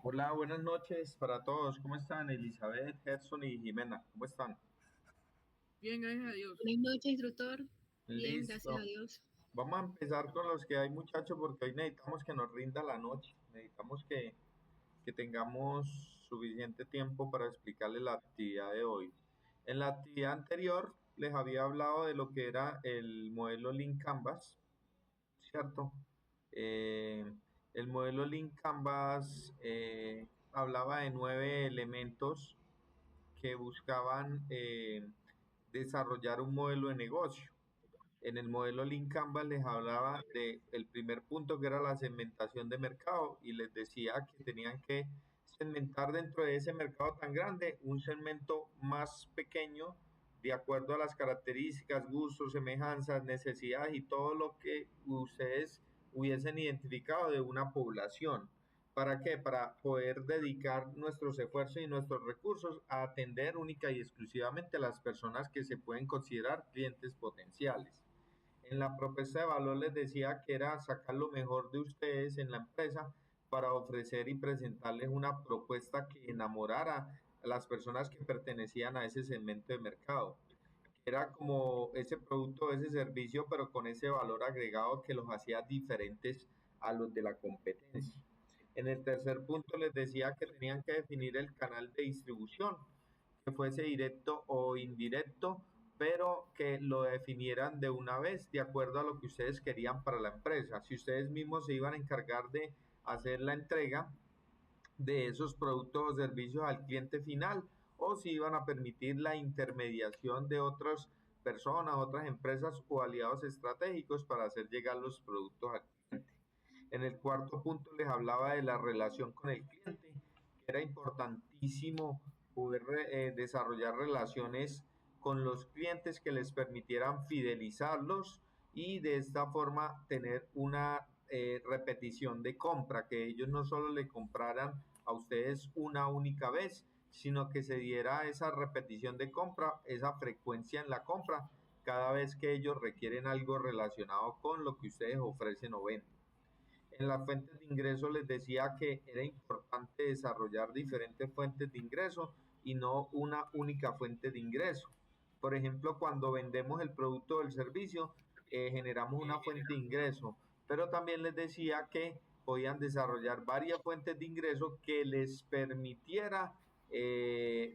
Hola, buenas noches para todos. ¿Cómo están? Elizabeth, Gerson y Jimena. ¿Cómo están? Bien, gracias a Dios. Buenas noches, instructor. Bien, gracias a Listo. Dios. Vamos a empezar con los que hay, muchachos, porque hoy necesitamos que nos rinda la noche. Necesitamos que tengamos suficiente tiempo para explicarles la actividad de hoy. En la actividad anterior les había hablado de lo que era el modelo Lean Canvas, ¿cierto? Eh, el modelo Lean Canvas hablaba de 9 elementos que buscaban desarrollar un modelo de negocio. En el modelo Lean Canvas les hablaba del primer punto, que era la segmentación de mercado, y les decía que tenían que segmentar dentro de ese mercado tan grande un segmento más pequeño de acuerdo a las características, gustos, semejanzas, necesidades y todo lo que ustedes hubiesen identificado de una población. ¿Para qué? Para poder dedicar nuestros esfuerzos y nuestros recursos a atender única y exclusivamente a las personas que se pueden considerar clientes potenciales. En la propuesta de valor les decía que era sacar lo mejor de ustedes en la empresa para ofrecer y presentarles una propuesta que enamorara a las personas que pertenecían a ese segmento de mercado. Era como ese producto, ese servicio, pero con ese valor agregado que los hacía diferentes a los de la competencia. En el tercer punto les decía que tenían que definir el canal de distribución, que fuese directo o indirecto, pero que lo definieran de una vez de acuerdo a lo que ustedes querían para la empresa. Si ustedes mismos se iban a encargar de hacer la entrega de esos productos o servicios al cliente final, o si iban a permitir la intermediación de otras personas, otras empresas o aliados estratégicos para hacer llegar los productos al cliente. En el cuarto punto les hablaba de la relación con el cliente, que era importantísimo poder desarrollar relaciones con los clientes que les permitieran fidelizarlos y de esta forma tener una repetición de compra, que ellos no solo le compraran a ustedes una única vez, sino que se diera esa repetición de compra, esa frecuencia en la compra, cada vez que ellos requieren algo relacionado con lo que ustedes ofrecen o venden. En las fuentes de ingreso les decía que era importante desarrollar diferentes fuentes de ingreso y no una única fuente de ingreso. Por ejemplo, cuando vendemos el producto o el servicio, generamos una fuente de ingreso, pero también les decía que podían desarrollar varias fuentes de ingreso que les permitiera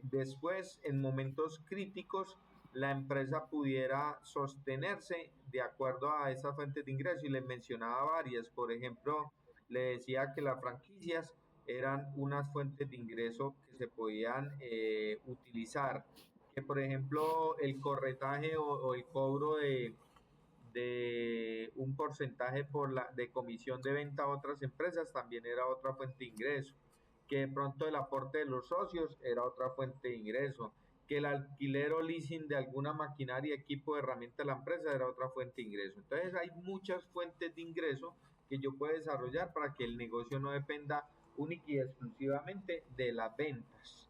después, en momentos críticos, la empresa pudiera sostenerse de acuerdo a esas fuentes de ingreso, y les mencionaba varias. Por ejemplo, le decía que las franquicias eran unas fuentes de ingreso que se podían utilizar, que por ejemplo el corretaje o el cobro de un porcentaje por la de comisión de venta a otras empresas también era otra fuente de ingreso, que de pronto el aporte de los socios era otra fuente de ingreso, que el alquiler o leasing de alguna maquinaria, equipo, de herramienta de la empresa era otra fuente de ingreso. Entonces hay muchas fuentes de ingreso que yo puedo desarrollar para que el negocio no dependa única y exclusivamente de las ventas.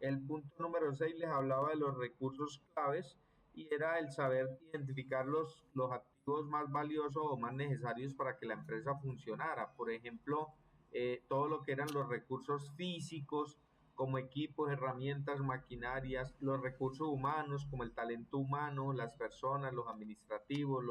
El punto número 6 les hablaba de los recursos claves, y era el saber identificar los activos más valiosos o más necesarios para que la empresa funcionara. Por ejemplo, todo lo que eran los recursos físicos, como equipos, herramientas, maquinarias, los recursos humanos, como el talento humano, las personas, los administrativos,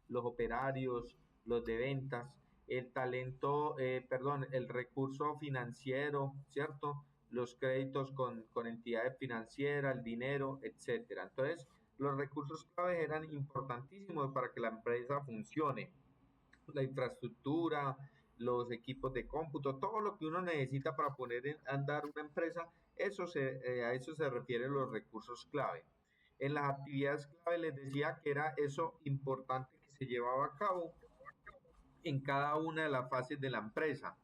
los operarios, los de ventas, el talento, perdón, el recurso financiero, ¿cierto? Los créditos con entidades financieras, el dinero, etcétera. Entonces, los recursos claves eran importantísimos para que la empresa funcione. La infraestructura, los equipos de cómputo, todo lo que uno necesita para poner en andar una empresa, a eso se refieren los recursos clave. En las actividades clave les decía que era eso importante que se llevaba a cabo en cada una de las fases de la empresa.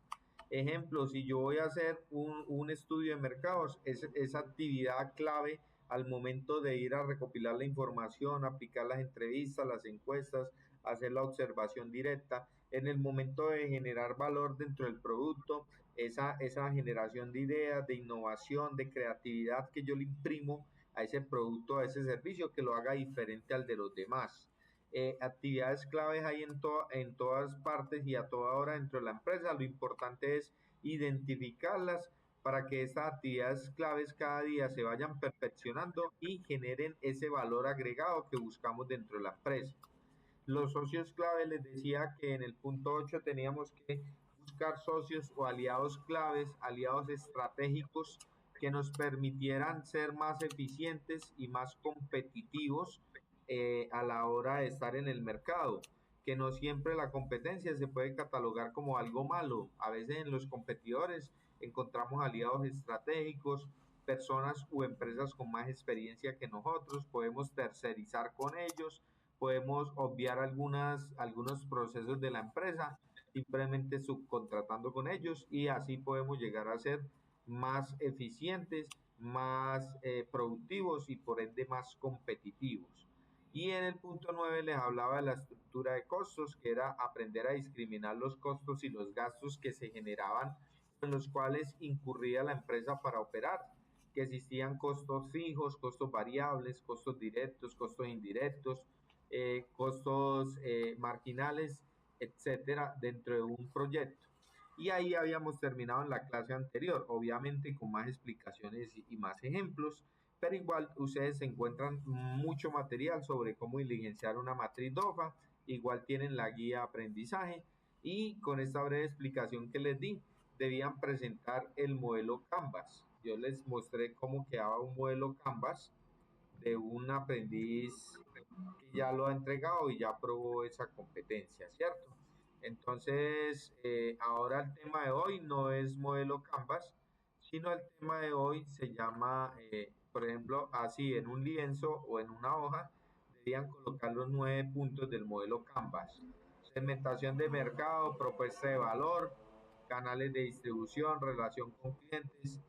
Ejemplo, si yo voy a hacer un estudio de mercados, es esa actividad clave al momento de ir a recopilar la información, aplicar las entrevistas, las encuestas, hacer la observación directa. En el momento de generar valor dentro del producto, esa generación de ideas, de innovación, de creatividad que yo le imprimo a ese producto, a ese servicio, que lo haga diferente al de los demás. Actividades claves hay en todas partes y a toda hora dentro de la empresa. Lo importante es identificarlas para que estas actividades claves cada día se vayan perfeccionando y generen ese valor agregado que buscamos dentro de la empresa. Los socios clave, les decía que en el punto 8 teníamos que buscar socios o aliados claves, aliados estratégicos que nos permitieran ser más eficientes y más competitivos a la hora de estar en el mercado, que no siempre la competencia se puede catalogar como algo malo. A veces en los competidores encontramos aliados estratégicos, personas u empresas con más experiencia que nosotros, podemos tercerizar con ellos, podemos obviar algunos procesos de la empresa simplemente subcontratando con ellos y así podemos llegar a ser más eficientes, más productivos y por ende más competitivos. Y en el punto 9 les hablaba de la estructura de costos, que era aprender a discriminar los costos y los gastos que se generaban en los cuales incurría la empresa para operar, que existían costos fijos, costos variables, costos directos, costos indirectos, costos marginales, etcétera, dentro de un proyecto. Y ahí habíamos terminado en la clase anterior, obviamente con más explicaciones y más ejemplos, pero igual ustedes encuentran mucho material sobre cómo diligenciar una matriz DOFA, igual tienen la guía de aprendizaje y con esta breve explicación que les di, debían presentar el modelo Canvas. Yo les mostré cómo quedaba un modelo Canvas de un aprendiz que ya lo ha entregado y ya aprobó esa competencia, ¿cierto? Entonces, ahora el tema de hoy no es modelo Canvas, sino el tema de hoy se llama, por ejemplo, así en un lienzo o en una hoja, debían colocar los 9 puntos del modelo Canvas. Segmentación de mercado, propuesta de valor, canales de distribución, relación con clientes,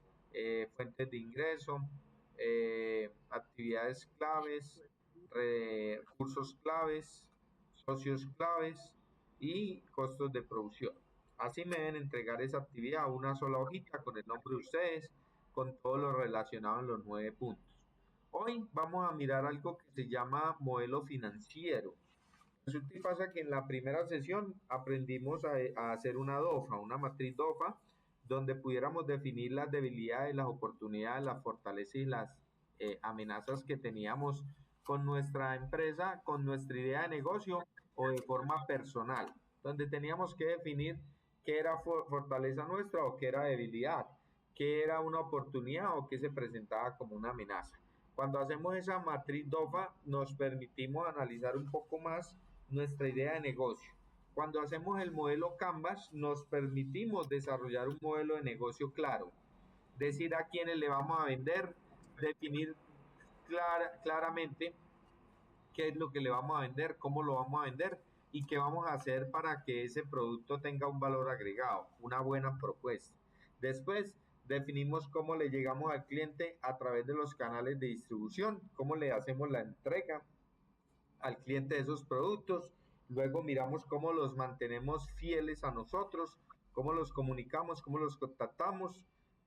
fuentes de ingreso, actividades claves, recursos claves, socios claves y costos de producción. Así me deben entregar esa actividad a una sola hojita con el nombre de ustedes, con todo lo relacionado en los 9 puntos. Hoy vamos a mirar algo que se llama modelo financiero. Resulta y pasa que en la primera sesión aprendimos a hacer una DOFA, una matriz DOFA, donde pudiéramos definir las debilidades, las oportunidades, las fortalezas y las amenazas que teníamos con nuestra empresa, con nuestra idea de negocio o de forma personal, donde teníamos que definir qué era fortaleza nuestra o qué era debilidad, qué era una oportunidad o qué se presentaba como una amenaza. Cuando hacemos esa matriz DOFA, nos permitimos analizar un poco más nuestra idea de negocio. Cuando hacemos el modelo Canvas, nos permitimos desarrollar un modelo de negocio claro, decir a quiénes le vamos a vender, definir claramente qué es lo que le vamos a vender, cómo lo vamos a vender y qué vamos a hacer para que ese producto tenga un valor agregado, una buena propuesta. Después definimos cómo le llegamos al cliente a través de los canales de distribución, cómo le hacemos la entrega al cliente de esos productos. Luego miramos cómo los mantenemos fieles a nosotros, cómo los comunicamos, cómo los contactamos.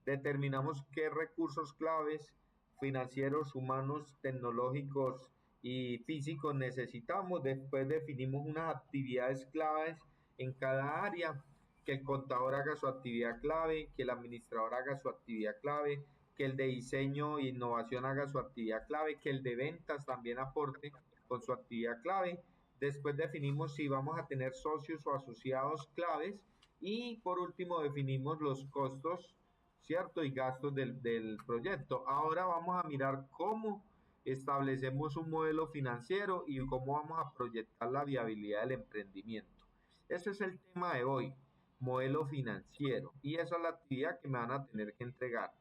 Determinamos qué recursos claves financieros, humanos, tecnológicos y físicos necesitamos. Después definimos unas actividades claves en cada área, que el contador haga su actividad clave, que el administrador haga su actividad clave, que el de diseño e innovación haga su actividad clave, que el de ventas también aporte con su actividad clave. Después definimos si vamos a tener socios o asociados claves y por último definimos los costos, ¿cierto? Y gastos del proyecto. Ahora vamos a mirar cómo establecemos un modelo financiero y cómo vamos a proyectar la viabilidad del emprendimiento. Ese es el tema de hoy, modelo financiero, y esa es la actividad que me van a tener que entregar.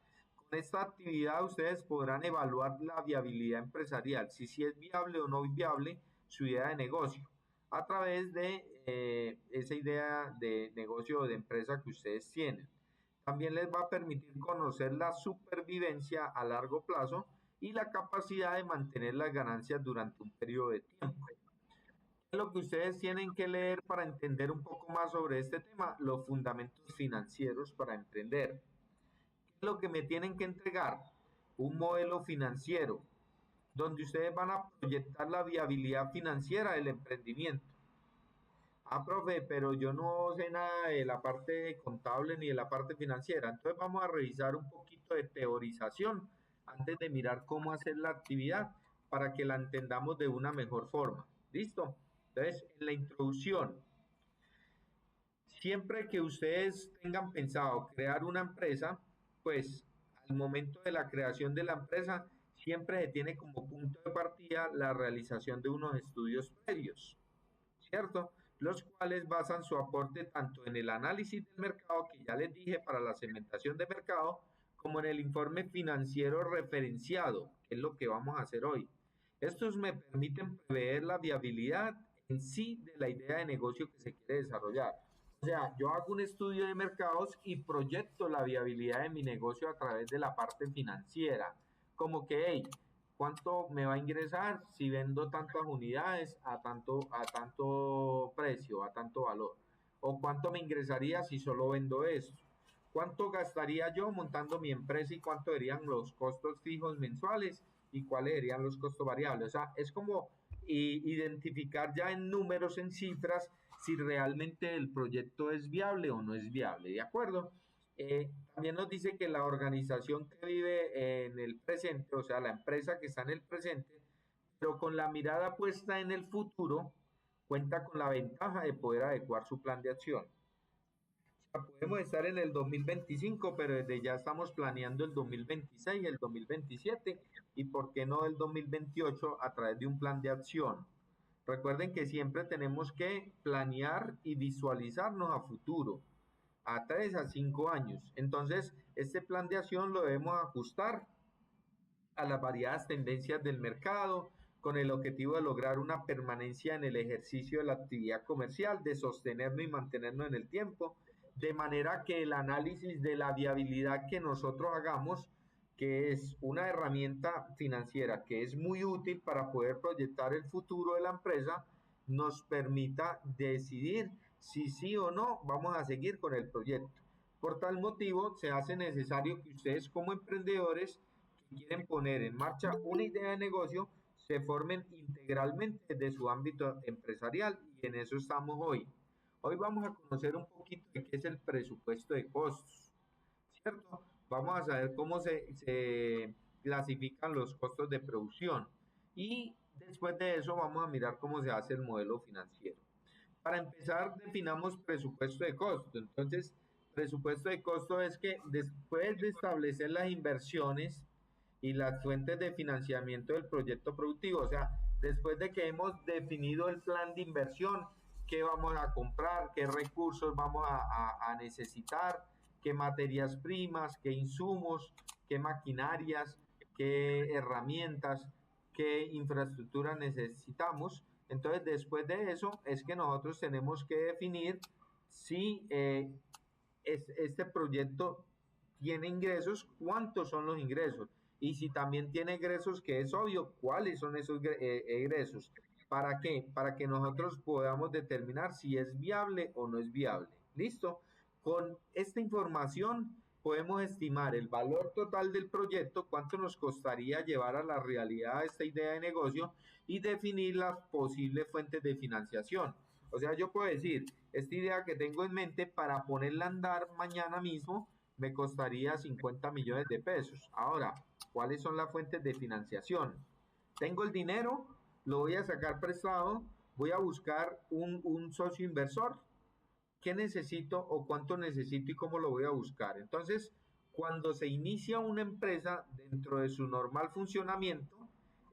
Con esta actividad ustedes podrán evaluar la viabilidad empresarial, si es viable o no viable su idea de negocio, a través de esa idea de negocio o de empresa que ustedes tienen. También les va a permitir conocer la supervivencia a largo plazo y la capacidad de mantener las ganancias durante un periodo de tiempo. ¿Qué es lo que ustedes tienen que leer para entender un poco más sobre este tema? Los fundamentos financieros para emprender. ¿Qué es lo que me tienen que entregar? Un modelo financiero, donde ustedes van a proyectar la viabilidad financiera del emprendimiento. Ah, profe, pero yo no sé nada de la parte contable ni de la parte financiera. Entonces vamos a revisar un poquito de teorización antes de mirar cómo hacer la actividad para que la entendamos de una mejor forma. ¿Listo? Entonces, en la introducción, siempre que ustedes tengan pensado crear una empresa, pues al momento de la creación de la empresa, siempre se tiene como punto de partida la realización de unos estudios previos. ¿Cierto? Los cuales basan su aporte tanto en el análisis del mercado, que ya les dije para la segmentación de mercado, como en el informe financiero referenciado, que es lo que vamos a hacer hoy. Estos me permiten prever la viabilidad en sí de la idea de negocio que se quiere desarrollar. O sea, yo hago un estudio de mercados y proyecto la viabilidad de mi negocio a través de la parte financiera. Como que, hey, cuánto me va a ingresar si vendo tantas unidades a tanto precio, a tanto valor, o cuánto me ingresaría si solo vendo esto, cuánto gastaría yo montando mi empresa y cuánto serían los costos fijos mensuales y cuáles serían los costos variables. O sea, es como identificar ya en números, en cifras, si realmente el proyecto es viable o no es viable, ¿de acuerdo? También nos dice que la organización que vive en el presente, o sea, la empresa que está en el presente, pero con la mirada puesta en el futuro, cuenta con la ventaja de poder adecuar su plan de acción. O sea, podemos estar en el 2025, pero desde ya estamos planeando el 2026, el 2027 y por qué no el 2028 a través de un plan de acción. Recuerden que siempre tenemos que planear y visualizarnos a futuro a 3 a 5 años. Entonces, este plan de acción lo debemos ajustar a las variadas tendencias del mercado con el objetivo de lograr una permanencia en el ejercicio de la actividad comercial, de sostenernos y mantenernos en el tiempo, de manera que el análisis de la viabilidad que nosotros hagamos, que es una herramienta financiera que es muy útil para poder proyectar el futuro de la empresa, nos permita decidir si sí o no vamos a seguir con el proyecto. Por tal motivo, se hace necesario que ustedes como emprendedores que quieren poner en marcha una idea de negocio se formen integralmente de su ámbito empresarial y en eso estamos hoy. Hoy vamos a conocer un poquito de qué es el presupuesto de costos, ¿cierto? Vamos a saber cómo se clasifican los costos de producción y después de eso vamos a mirar cómo se hace el modelo financiero. Para empezar, definamos presupuesto de costo. Entonces, presupuesto de costo es que después de establecer las inversiones y las fuentes de financiamiento del proyecto productivo, o sea, después de que hemos definido el plan de inversión, qué vamos a comprar, qué recursos vamos a necesitar, qué materias primas, qué insumos, qué maquinarias, qué herramientas, qué infraestructura necesitamos. Entonces, después de eso, es que nosotros tenemos que definir si este proyecto tiene ingresos, cuántos son los ingresos. Y si también tiene egresos, que es obvio, cuáles son esos egresos. ¿Para qué? Para que nosotros podamos determinar si es viable o no es viable. ¿Listo? Con esta información podemos estimar el valor total del proyecto, cuánto nos costaría llevar a la realidad esta idea de negocio y definir las posibles fuentes de financiación. O sea, yo puedo decir, esta idea que tengo en mente para ponerla a andar mañana mismo me costaría 50 millones de pesos. Ahora, ¿cuáles son las fuentes de financiación? Tengo el dinero, lo voy a sacar prestado, voy a buscar un socio inversor. ¿Qué necesito o cuánto necesito y cómo lo voy a buscar? Entonces, cuando se inicia una empresa dentro de su normal funcionamiento,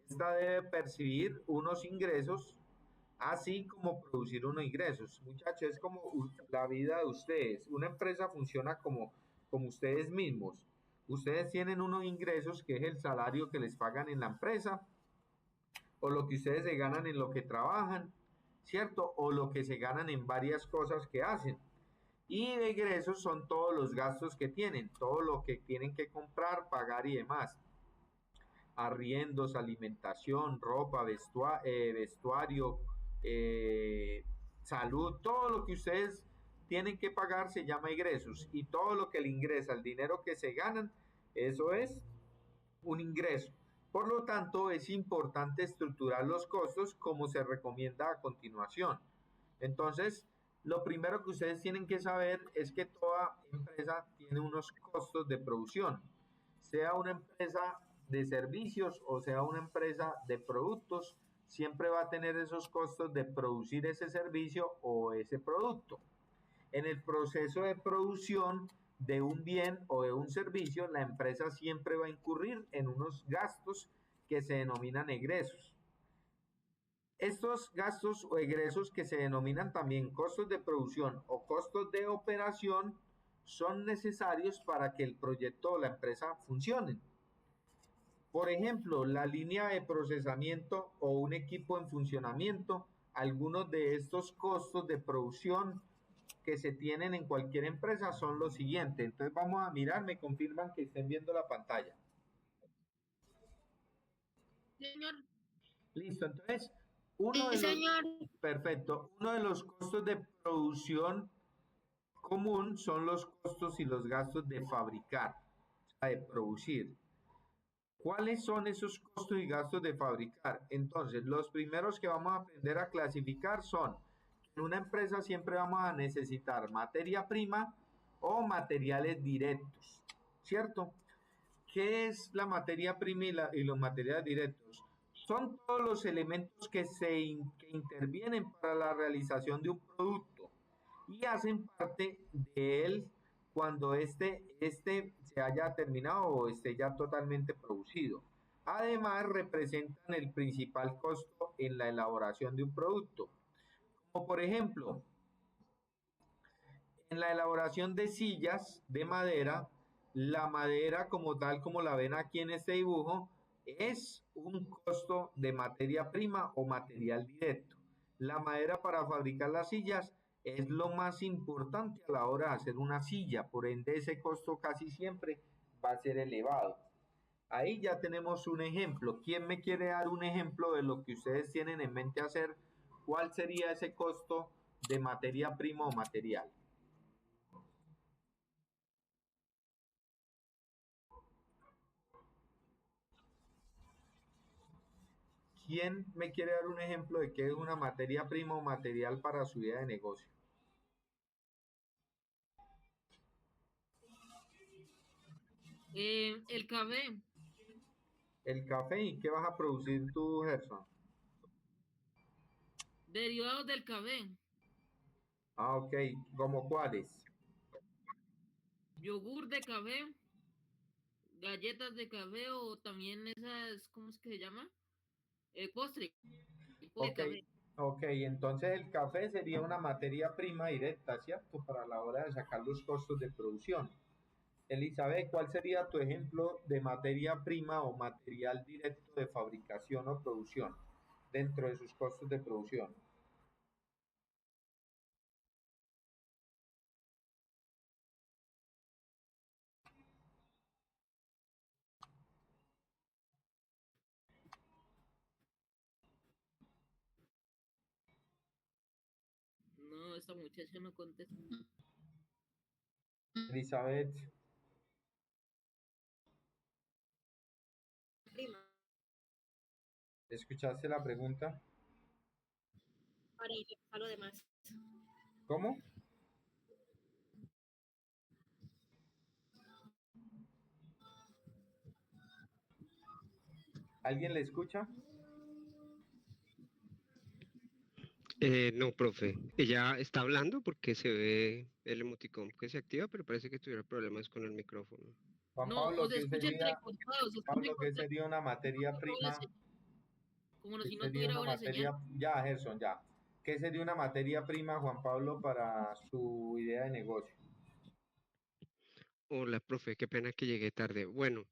esta debe percibir unos ingresos, así como producir unos ingresos. Muchachos, es como la vida de ustedes. Una empresa funciona como ustedes mismos. Ustedes tienen unos ingresos que es el salario que les pagan en la empresa o lo que ustedes se ganan en lo que trabajan, ¿cierto? O lo que se ganan en varias cosas que hacen. Y de egresos son todos los gastos que tienen, todo lo que tienen que comprar, pagar y demás. Arriendos, alimentación, ropa, vestuario, salud, todo lo que ustedes tienen que pagar se llama ingresos y todo lo que le ingresa, el dinero que se ganan, eso es un ingreso. Por lo tanto, es importante estructurar los costos como se recomienda a continuación. Entonces, Lo primero que ustedes tienen que saber es que toda empresa tiene unos costos de producción, sea una empresa de servicios o sea una empresa de productos, siempre va a tener esos costos de producir ese servicio o ese producto. En el proceso de producción de un bien o de un servicio, la empresa siempre va a incurrir en unos gastos que se denominan egresos. Estos gastos o egresos, que se denominan también costos de producción o costos de operación, son necesarios para que el proyecto o la empresa funcionen. Por ejemplo, la línea de procesamiento o un equipo en funcionamiento, algunos de estos costos de producción que se tienen en cualquier empresa son los siguientes. Entonces vamos a mirar, me confirman que estén viendo la pantalla. Señor. Listo, entonces, señor. perfecto, uno de los costos de producción común son los costos y los gastos de fabricar, o sea, de producir. ¿Cuáles son esos costos y gastos de fabricar? Entonces, los primeros que vamos a aprender a clasificar son, en una empresa siempre vamos a necesitar materia prima o materiales directos, ¿cierto? ¿Qué es la materia prima y los materiales directos? Son todos los elementos que intervienen para la realización de un producto y hacen parte de él cuando este se haya terminado o esté ya totalmente producido. Además, representan el principal costo en la elaboración de un producto. Como por ejemplo, en la elaboración de sillas de madera, la madera como tal, como la ven aquí en este dibujo, es un costo de materia prima o material directo. La madera para fabricar las sillas es lo más importante a la hora de hacer una silla, por ende ese costo casi siempre va a ser elevado. Ahí ya tenemos un ejemplo. ¿Quién me quiere dar un ejemplo de lo que ustedes tienen en mente hacer? ¿Cuál sería ese costo de materia prima o material? ¿Quién me quiere dar un ejemplo de qué es una materia prima o material para su idea de negocio? El café. El café. ¿Y qué vas a producir tú, Gerson? Derivados del café. Ah, ok. ¿Cómo cuáles? Yogur de café. Galletas de café o también esas, ¿cómo es que se llama? Postre. De Ok, café. ok. Entonces el café sería una materia prima directa, ¿cierto? Para la hora de sacar los costos de producción. Elizabeth, ¿cuál sería tu ejemplo de materia prima o material directo de fabricación o producción dentro de sus costos de producción? No, esta muchacha no contesta. Elizabeth, Prima. ¿escuchaste la pregunta? Para ir a lo demás. ¿Cómo? ¿Alguien le escucha? No, profe. Ella está hablando porque se ve el emoticón que se activa, pero parece que tuviera problemas con el micrófono. Juan No, o Pablo, se escucha entrecortado, se escucha ¿qué sería una materia prima? como ¿Qué si no sería tuviera una buena señal. materia? Ya, Gerson, ya. ¿Qué sería una materia prima, Juan Pablo, para su idea de negocio? Hola, profe, qué pena que llegué tarde. Bueno,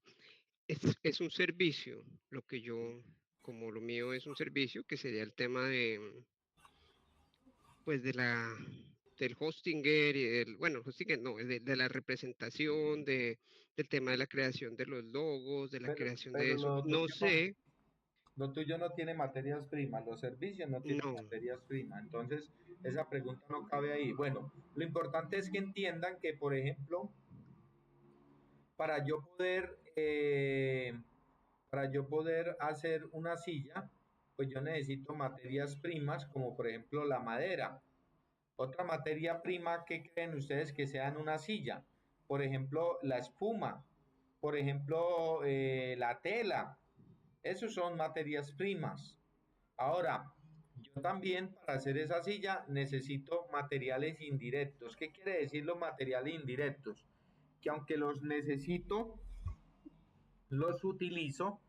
es un servicio, lo que yo, como lo mío es un servicio, que sería el tema de, pues, del hostinger y bueno, hostinger no, de la representación, del tema de la creación de los logos, de la creación de Pero eso. lo No tuyo no, sé, lo tuyo no tiene materias primas, los servicios no tienen no, materias primas, entonces esa pregunta no cabe ahí. Bueno, lo importante es que entiendan que, por ejemplo, para yo poder, para yo poder hacer una silla, pues yo necesito materias primas como por ejemplo la madera. Otra materia prima que creen ustedes que sea en una silla. Por ejemplo, la espuma, por ejemplo, la tela. Esos son materias primas. Ahora, yo también para hacer esa silla necesito materiales indirectos. ¿Qué quiere decir los materiales indirectos? Que aunque los necesito, los utilizo,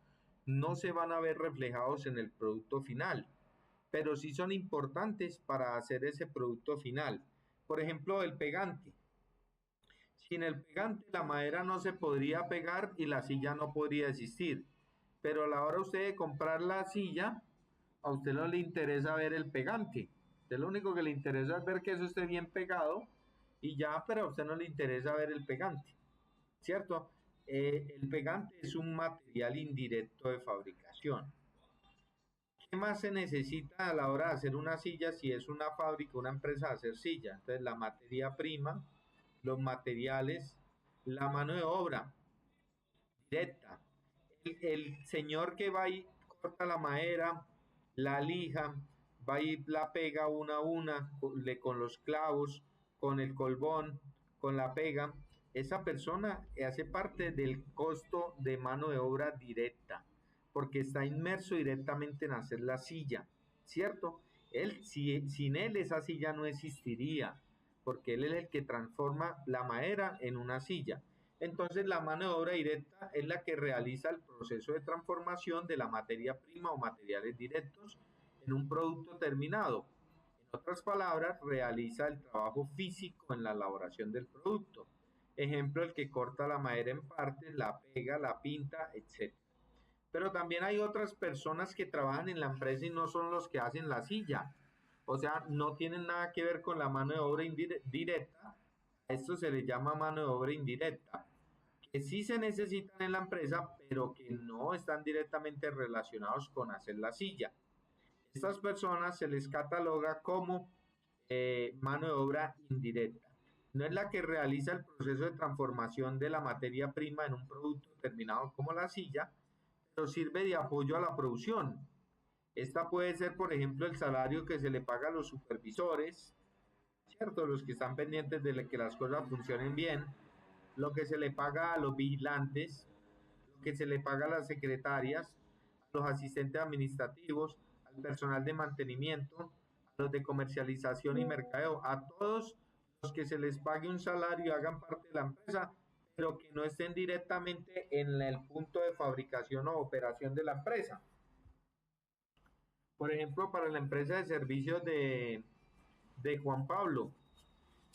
no se van a ver reflejados en el producto final, pero sí son importantes para hacer ese producto final. Por ejemplo, el pegante. Sin el pegante la madera no se podría pegar y la silla no podría existir. Pero a la hora usted de comprar la silla, a usted no le interesa ver el pegante. A usted lo único que le interesa es ver que eso esté bien pegado y ya, pero a usted no le interesa ver el pegante, ¿cierto? El pegante es un material indirecto de fabricación. ¿Qué más se necesita a la hora de hacer una silla si es una fábrica, una empresa de hacer silla? Entonces, la materia prima, los materiales, la mano de obra directa. El señor que va y corta la madera, la lija, va y la pega una a una con los clavos, con el colbón, con la pega. Esa persona hace parte del costo de mano de obra directa, porque está inmerso directamente en hacer la silla, ¿cierto? Sin él esa silla no existiría, porque él es el que transforma la madera en una silla. Entonces la mano de obra directa es la que realiza el proceso de transformación de la materia prima o materiales directos en un producto terminado. En otras palabras, realiza el trabajo físico en la elaboración del producto. Ejemplo, el que corta la madera en partes, la pega, la pinta, etc. Pero también hay otras personas que trabajan en la empresa y no son los que hacen la silla. O sea, no tienen nada que ver con la mano de obra directa. A esto se le llama mano de obra indirecta, que sí se necesitan en la empresa, pero que no están directamente relacionados con hacer la silla. Estas personas se les cataloga como mano de obra indirecta. No es la que realiza el proceso de transformación de la materia prima en un producto terminado como la silla, pero sirve de apoyo a la producción. Esta puede ser, por ejemplo, el salario que se le paga a los supervisores, ¿cierto? Los que están pendientes de que las cosas funcionen bien, lo que se le paga a los vigilantes, lo que se le paga a las secretarias, a los asistentes administrativos, al personal de mantenimiento, a los de comercialización y mercadeo, a todos los que se les pague un salario y hagan parte de la empresa, pero que no estén directamente en el punto de fabricación o operación de la empresa. Por ejemplo, para la empresa de servicios de Juan Pablo,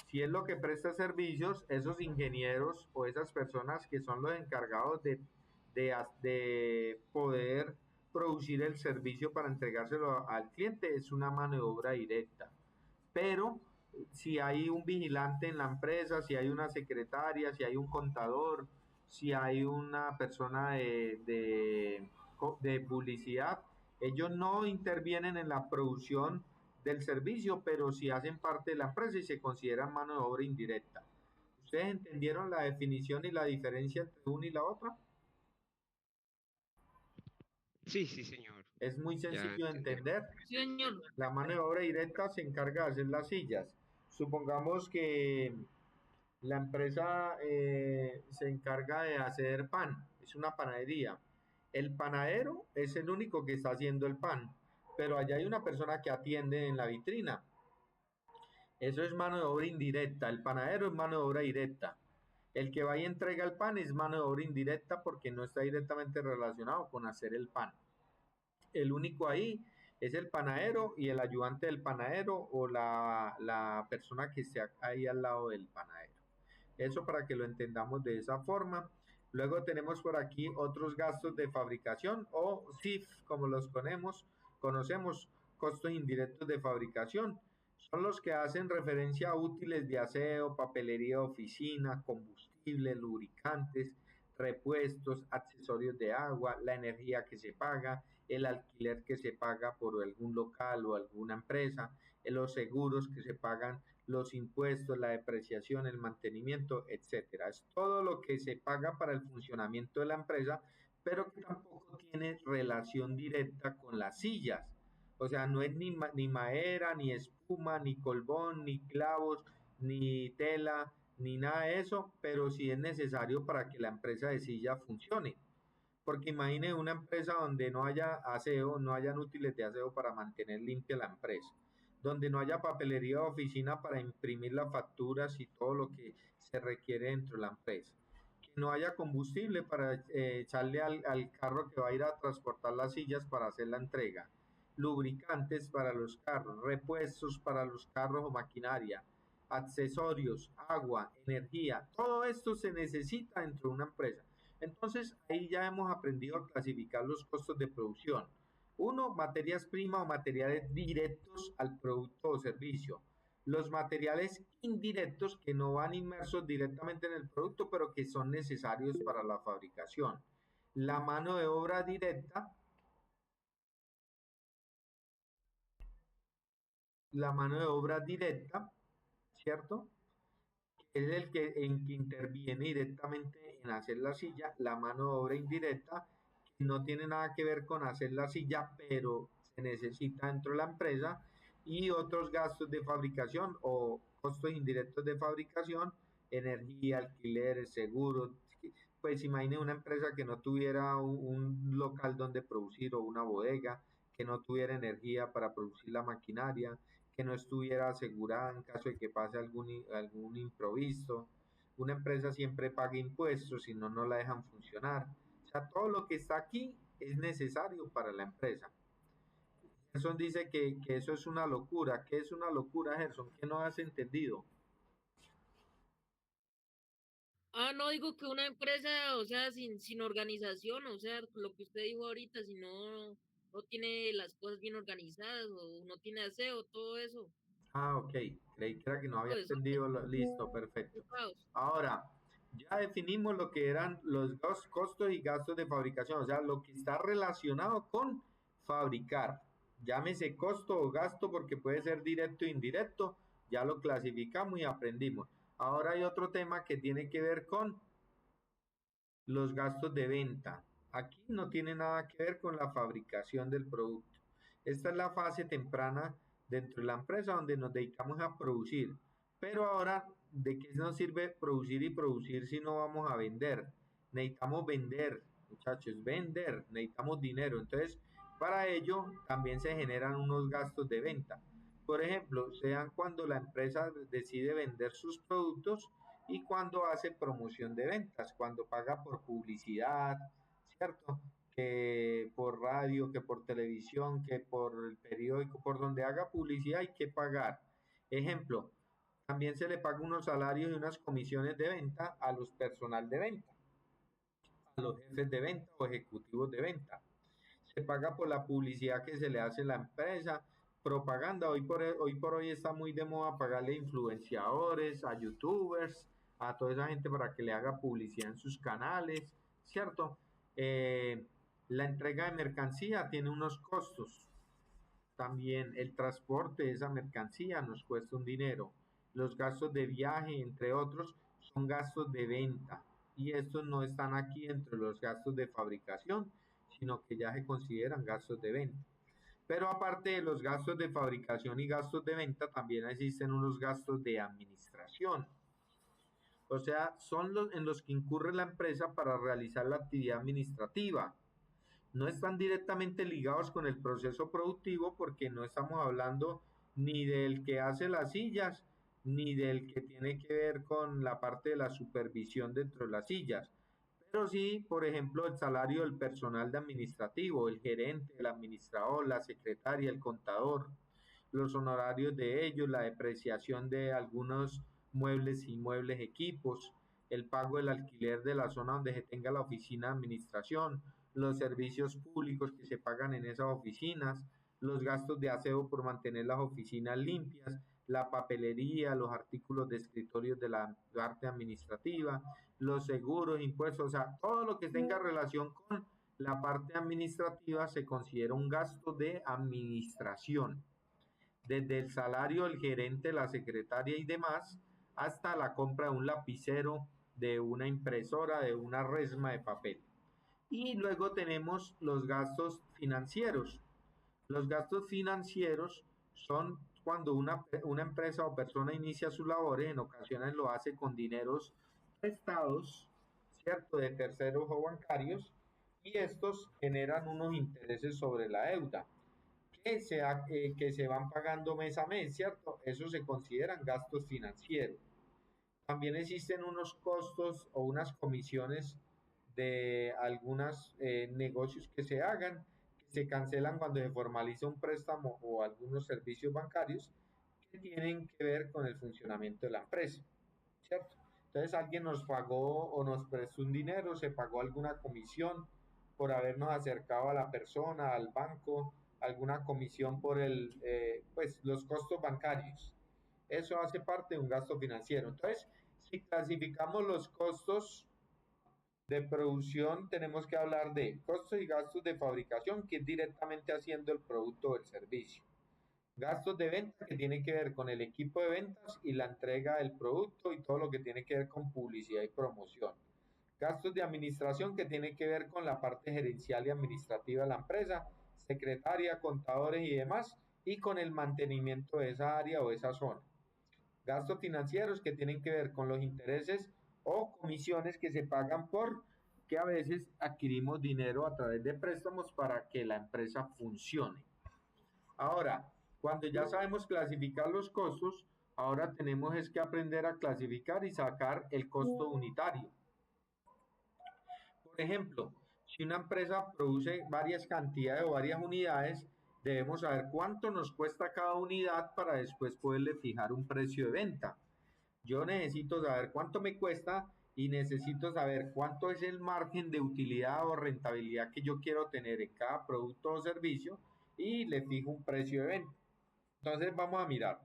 si es lo que presta servicios, esos ingenieros o esas personas que son los encargados de poder producir el servicio para entregárselo al cliente, es una mano de obra directa. Pero si hay un vigilante en la empresa, si hay una secretaria, si hay un contador, si hay una persona de publicidad, ellos no intervienen en la producción del servicio, pero sí hacen parte de la empresa y se consideran mano de obra indirecta. ¿Ustedes entendieron la definición y la diferencia entre una y la otra? Sí, sí, señor. Es muy sencillo de entender. Sí, señor. La mano de obra directa se encarga de hacer las sillas. Supongamos que la empresa se encarga de hacer pan, es una panadería. El panadero es el único que está haciendo el pan, pero allá hay una persona que atiende en la vitrina. Eso es mano de obra indirecta. El panadero es mano de obra directa. El que va y entrega el pan es mano de obra indirecta porque no está directamente relacionado con hacer el pan. El único ahí es el panadero y el ayudante del panadero o la persona que esté ahí al lado del panadero. Eso para que lo entendamos de esa forma. Luego tenemos por aquí otros gastos de fabricación o CIF, como los conocemos, costos indirectos de fabricación. Son los que hacen referencia a útiles de aseo, papelería de oficina, combustible, lubricantes, repuestos, accesorios de agua, la energía que se paga, el alquiler que se paga por algún local o alguna empresa, los seguros que se pagan, los impuestos, la depreciación, el mantenimiento, etcétera. Es todo lo que se paga para el funcionamiento de la empresa, pero que tampoco tiene relación directa con las sillas. O sea, no es ni madera, ni espuma, ni colbón, ni clavos, ni tela, ni nada de eso, pero sí es necesario para que la empresa de silla funcione. Porque imagine una empresa donde no haya aseo, no hayan útiles de aseo para mantener limpia la empresa, donde no haya papelería de oficina para imprimir las facturas y todo lo que se requiere dentro de la empresa, que no haya combustible para echarle al carro que va a ir a transportar las sillas para hacer la entrega, lubricantes para los carros, repuestos para los carros o maquinaria, accesorios, agua, energía, todo esto se necesita dentro de una empresa. Entonces, ahí ya hemos aprendido a clasificar los costos de producción. Uno, materias primas o materiales directos al producto o servicio. Los materiales indirectos que no van inmersos directamente en el producto, pero que son necesarios para la fabricación. La mano de obra directa, ¿cierto? Es el que interviene directamente en hacer la silla, la mano de obra indirecta, que no tiene nada que ver con hacer la silla, pero se necesita dentro de la empresa, y otros gastos de fabricación o costos indirectos de fabricación, energía, alquileres, seguros. Pues imagine una empresa que no tuviera un local donde producir o una bodega, que no tuviera energía para producir la maquinaria, que no estuviera asegurada en caso de que pase algún imprevisto. Una empresa siempre paga impuestos, si no, no la dejan funcionar. O sea, todo lo que está aquí es necesario para la empresa. Gerson dice que eso es una locura. ¿Qué es una locura, Gerson? ¿Qué no has entendido? No, digo que una empresa, o sea, sin organización, o sea, lo que usted dijo ahorita, si no tiene las cosas bien organizadas o no tiene aseo, todo eso, Ok. Creí que era que no había pues entendido. Listo, un perfecto. caos. Ahora, ya definimos lo que eran los costos y gastos de fabricación, o sea, lo que está relacionado con fabricar. Llámese costo o gasto porque puede ser directo e indirecto, ya lo clasificamos y aprendimos. Ahora hay otro tema que tiene que ver con los gastos de venta. Aquí no tiene nada que ver con la fabricación del producto. Esta es la fase temprana dentro de la empresa donde nos dedicamos a producir. Pero ahora, ¿de qué nos sirve producir y producir si no vamos a vender? Necesitamos vender, muchachos, vender, necesitamos dinero. Entonces, para ello también se generan unos gastos de venta. Por ejemplo, sean cuando la empresa decide vender sus productos y cuando hace promoción de ventas, cuando paga por publicidad, ¿cierto? Que por radio, que por televisión, que por el periódico, por donde haga publicidad hay que pagar. Ejemplo, también se le paga unos salarios y unas comisiones de venta a los personal de venta, a los jefes de venta o ejecutivos de venta. Se paga por la publicidad que se le hace a la empresa, propaganda. Hoy por hoy está muy de moda pagarle a influenciadores, a youtubers, a toda esa gente para que le haga publicidad en sus canales, ¿cierto? La entrega de mercancía tiene unos costos. También el transporte de esa mercancía nos cuesta un dinero. Los gastos de viaje, entre otros, son gastos de venta. Y estos no están aquí entre los gastos de fabricación, sino que ya se consideran gastos de venta. Pero aparte de los gastos de fabricación y gastos de venta, también existen unos gastos de administración. O sea, son los en los que incurre la empresa para realizar la actividad administrativa. No están directamente ligados con el proceso productivo porque no estamos hablando ni del que hace las sillas, ni del que tiene que ver con la parte de la supervisión dentro de las sillas. Pero sí, por ejemplo, el salario del personal de administrativo, el gerente, el administrador, la secretaria, el contador, los honorarios de ellos, la depreciación de algunos muebles, inmuebles, equipos, el pago del alquiler de la zona donde se tenga la oficina de administración, los servicios públicos que se pagan en esas oficinas, los gastos de aseo por mantener las oficinas limpias, la papelería, los artículos de escritorio de la parte administrativa, los seguros, impuestos, o sea, todo lo que tenga relación con la parte administrativa se considera un gasto de administración, desde el salario del gerente, la secretaria y demás, hasta la compra de un lapicero, de una impresora, de una resma de papel. Y luego tenemos los gastos financieros. Los gastos financieros son cuando una empresa o persona inicia sus labores, en ocasiones lo hace con dineros prestados, ¿cierto?, de terceros o bancarios, y estos generan unos intereses sobre la deuda que se van pagando mes a mes, ¿cierto? Eso se consideran gastos financieros. También existen unos costos o unas comisiones de algunos negocios que se hagan, que se cancelan cuando se formaliza un préstamo o algunos servicios bancarios que tienen que ver con el funcionamiento de la empresa, ¿cierto? Entonces alguien nos pagó o nos prestó un dinero, se pagó alguna comisión por habernos acercado a la persona, al banco, alguna comisión por pues, los costos bancarios. Eso hace parte de un gasto financiero. Entonces, si clasificamos los costos de producción, tenemos que hablar de costos y gastos de fabricación, que es directamente haciendo el producto o el servicio. Gastos de venta, que tiene que ver con el equipo de ventas y la entrega del producto y todo lo que tiene que ver con publicidad y promoción. Gastos de administración, que tiene que ver con la parte gerencial y administrativa de la empresa, secretaria, contadores y demás, y con el mantenimiento de esa área o esa zona. Gastos financieros, que tienen que ver con los intereses o comisiones que se pagan por que a veces adquirimos dinero a través de préstamos para que la empresa funcione. Ahora, cuando ya sabemos clasificar los costos, ahora tenemos es que aprender a clasificar y sacar el costo unitario. Por ejemplo, si una empresa produce varias cantidades o varias unidades, debemos saber cuánto nos cuesta cada unidad para después poderle fijar un precio de venta. Yo necesito saber cuánto me cuesta y necesito saber cuánto es el margen de utilidad o rentabilidad que yo quiero tener en cada producto o servicio y le fijo un precio de venta. Entonces vamos a mirar.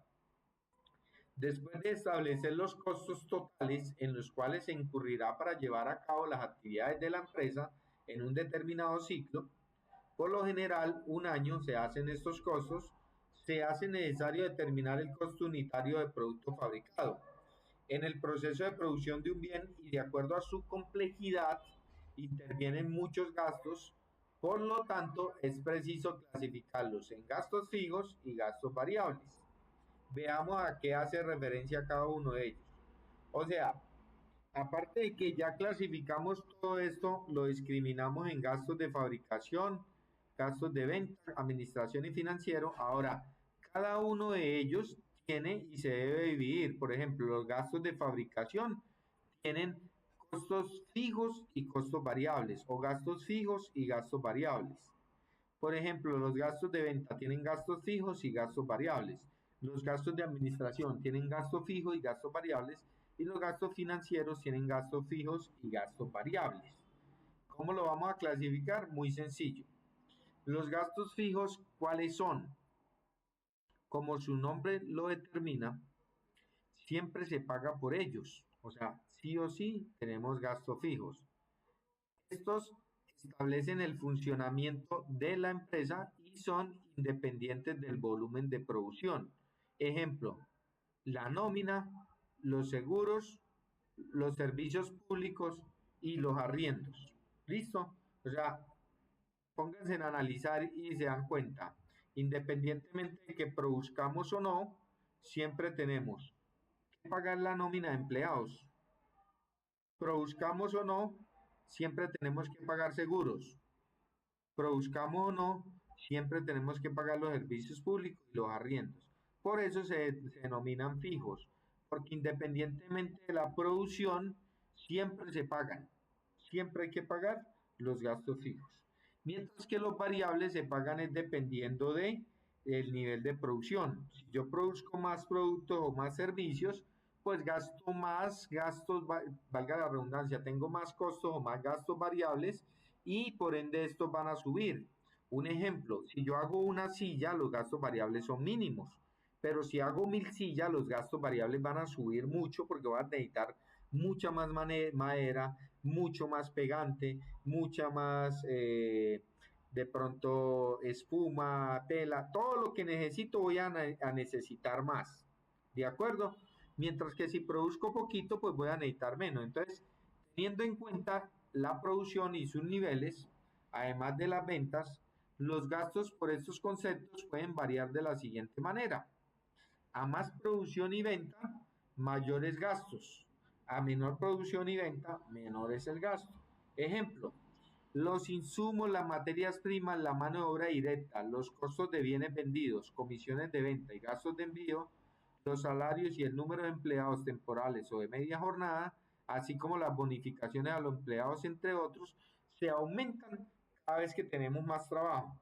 Después de establecer los costos totales en los cuales se incurrirá para llevar a cabo las actividades de la empresa en un determinado ciclo, por lo general, un año se hacen estos costos, se hace necesario determinar el costo unitario de producto fabricado. En el proceso de producción de un bien y de acuerdo a su complejidad, intervienen muchos gastos, por lo tanto, es preciso clasificarlos en gastos fijos y gastos variables. Veamos a qué hace referencia cada uno de ellos. O sea, aparte de que ya clasificamos todo esto, lo discriminamos en gastos de fabricación, gastos de venta, administración y financiero. Ahora, cada uno de ellos tiene y se debe dividir. Por ejemplo, los gastos de fabricación tienen costos fijos y costos variables, o gastos fijos y gastos variables. Por ejemplo, los gastos de venta tienen gastos fijos y gastos variables. Los gastos de administración tienen gasto fijo y gastos variables, y los gastos financieros tienen gastos fijos y gastos variables. ¿Cómo lo vamos a clasificar? Muy sencillo. Los gastos fijos, ¿cuáles son? Como su nombre lo determina, siempre se paga por ellos. O sea, sí o sí tenemos gastos fijos. Estos establecen el funcionamiento de la empresa y son independientes del volumen de producción. Ejemplo, la nómina, los seguros, los servicios públicos y los arriendos. ¿Listo? O sea, pónganse en analizar y se dan cuenta, independientemente de que produzcamos o no, siempre tenemos que pagar la nómina de empleados. Produzcamos o no, siempre tenemos que pagar seguros. Produzcamos o no, siempre tenemos que pagar los servicios públicos y los arriendos. Por eso se denominan fijos, porque independientemente de la producción, siempre se pagan. Siempre hay que pagar los gastos fijos. Mientras que los variables se pagan es dependiendo de el nivel de producción. Si yo produzco más productos o más servicios, pues gasto más gastos, valga la redundancia, tengo más costos o más gastos variables y por ende estos van a subir. Un ejemplo, si yo hago una silla, los gastos variables son mínimos, pero si hago 1000 sillas, los gastos variables van a subir mucho porque voy a necesitar mucha más madera, mucho más pegante, mucha más de pronto espuma, tela, todo lo que necesito voy a necesitar más, ¿de acuerdo? Mientras que si produzco poquito, pues voy a necesitar menos. Entonces, teniendo en cuenta la producción y sus niveles, además de las ventas, Los gastos por estos conceptos pueden variar de la siguiente manera. A más producción y venta, mayores gastos. A menor producción y venta, menor es el gasto. Ejemplo, los insumos, las materias primas, la mano de obra directa, los costos de bienes vendidos, comisiones de venta y gastos de envío, los salarios y el número de empleados temporales o de media jornada, así como las bonificaciones a los empleados, entre otros, se aumentan cada vez que tenemos más trabajo.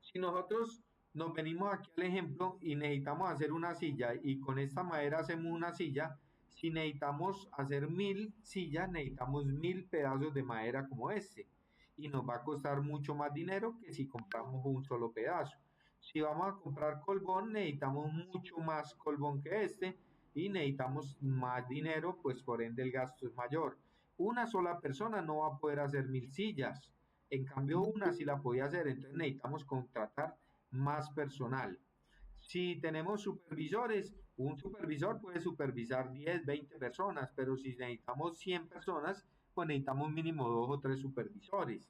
Si nosotros nos venimos aquí al ejemplo y necesitamos hacer una silla y con esta madera hacemos una silla, si necesitamos hacer 1000 sillas, necesitamos 1000 pedazos de madera como este y nos va a costar mucho más dinero que si compramos un solo pedazo. Si vamos a comprar colbón, necesitamos mucho más colbón que este y necesitamos más dinero, pues por ende el gasto es mayor. Una sola persona no va a poder hacer 1000 sillas, en cambio, una sí la podía hacer, entonces necesitamos contratar más personal. Si tenemos supervisores, un supervisor puede supervisar 10, 20 personas, pero si necesitamos 100 personas, pues necesitamos mínimo 2 o 3 supervisores.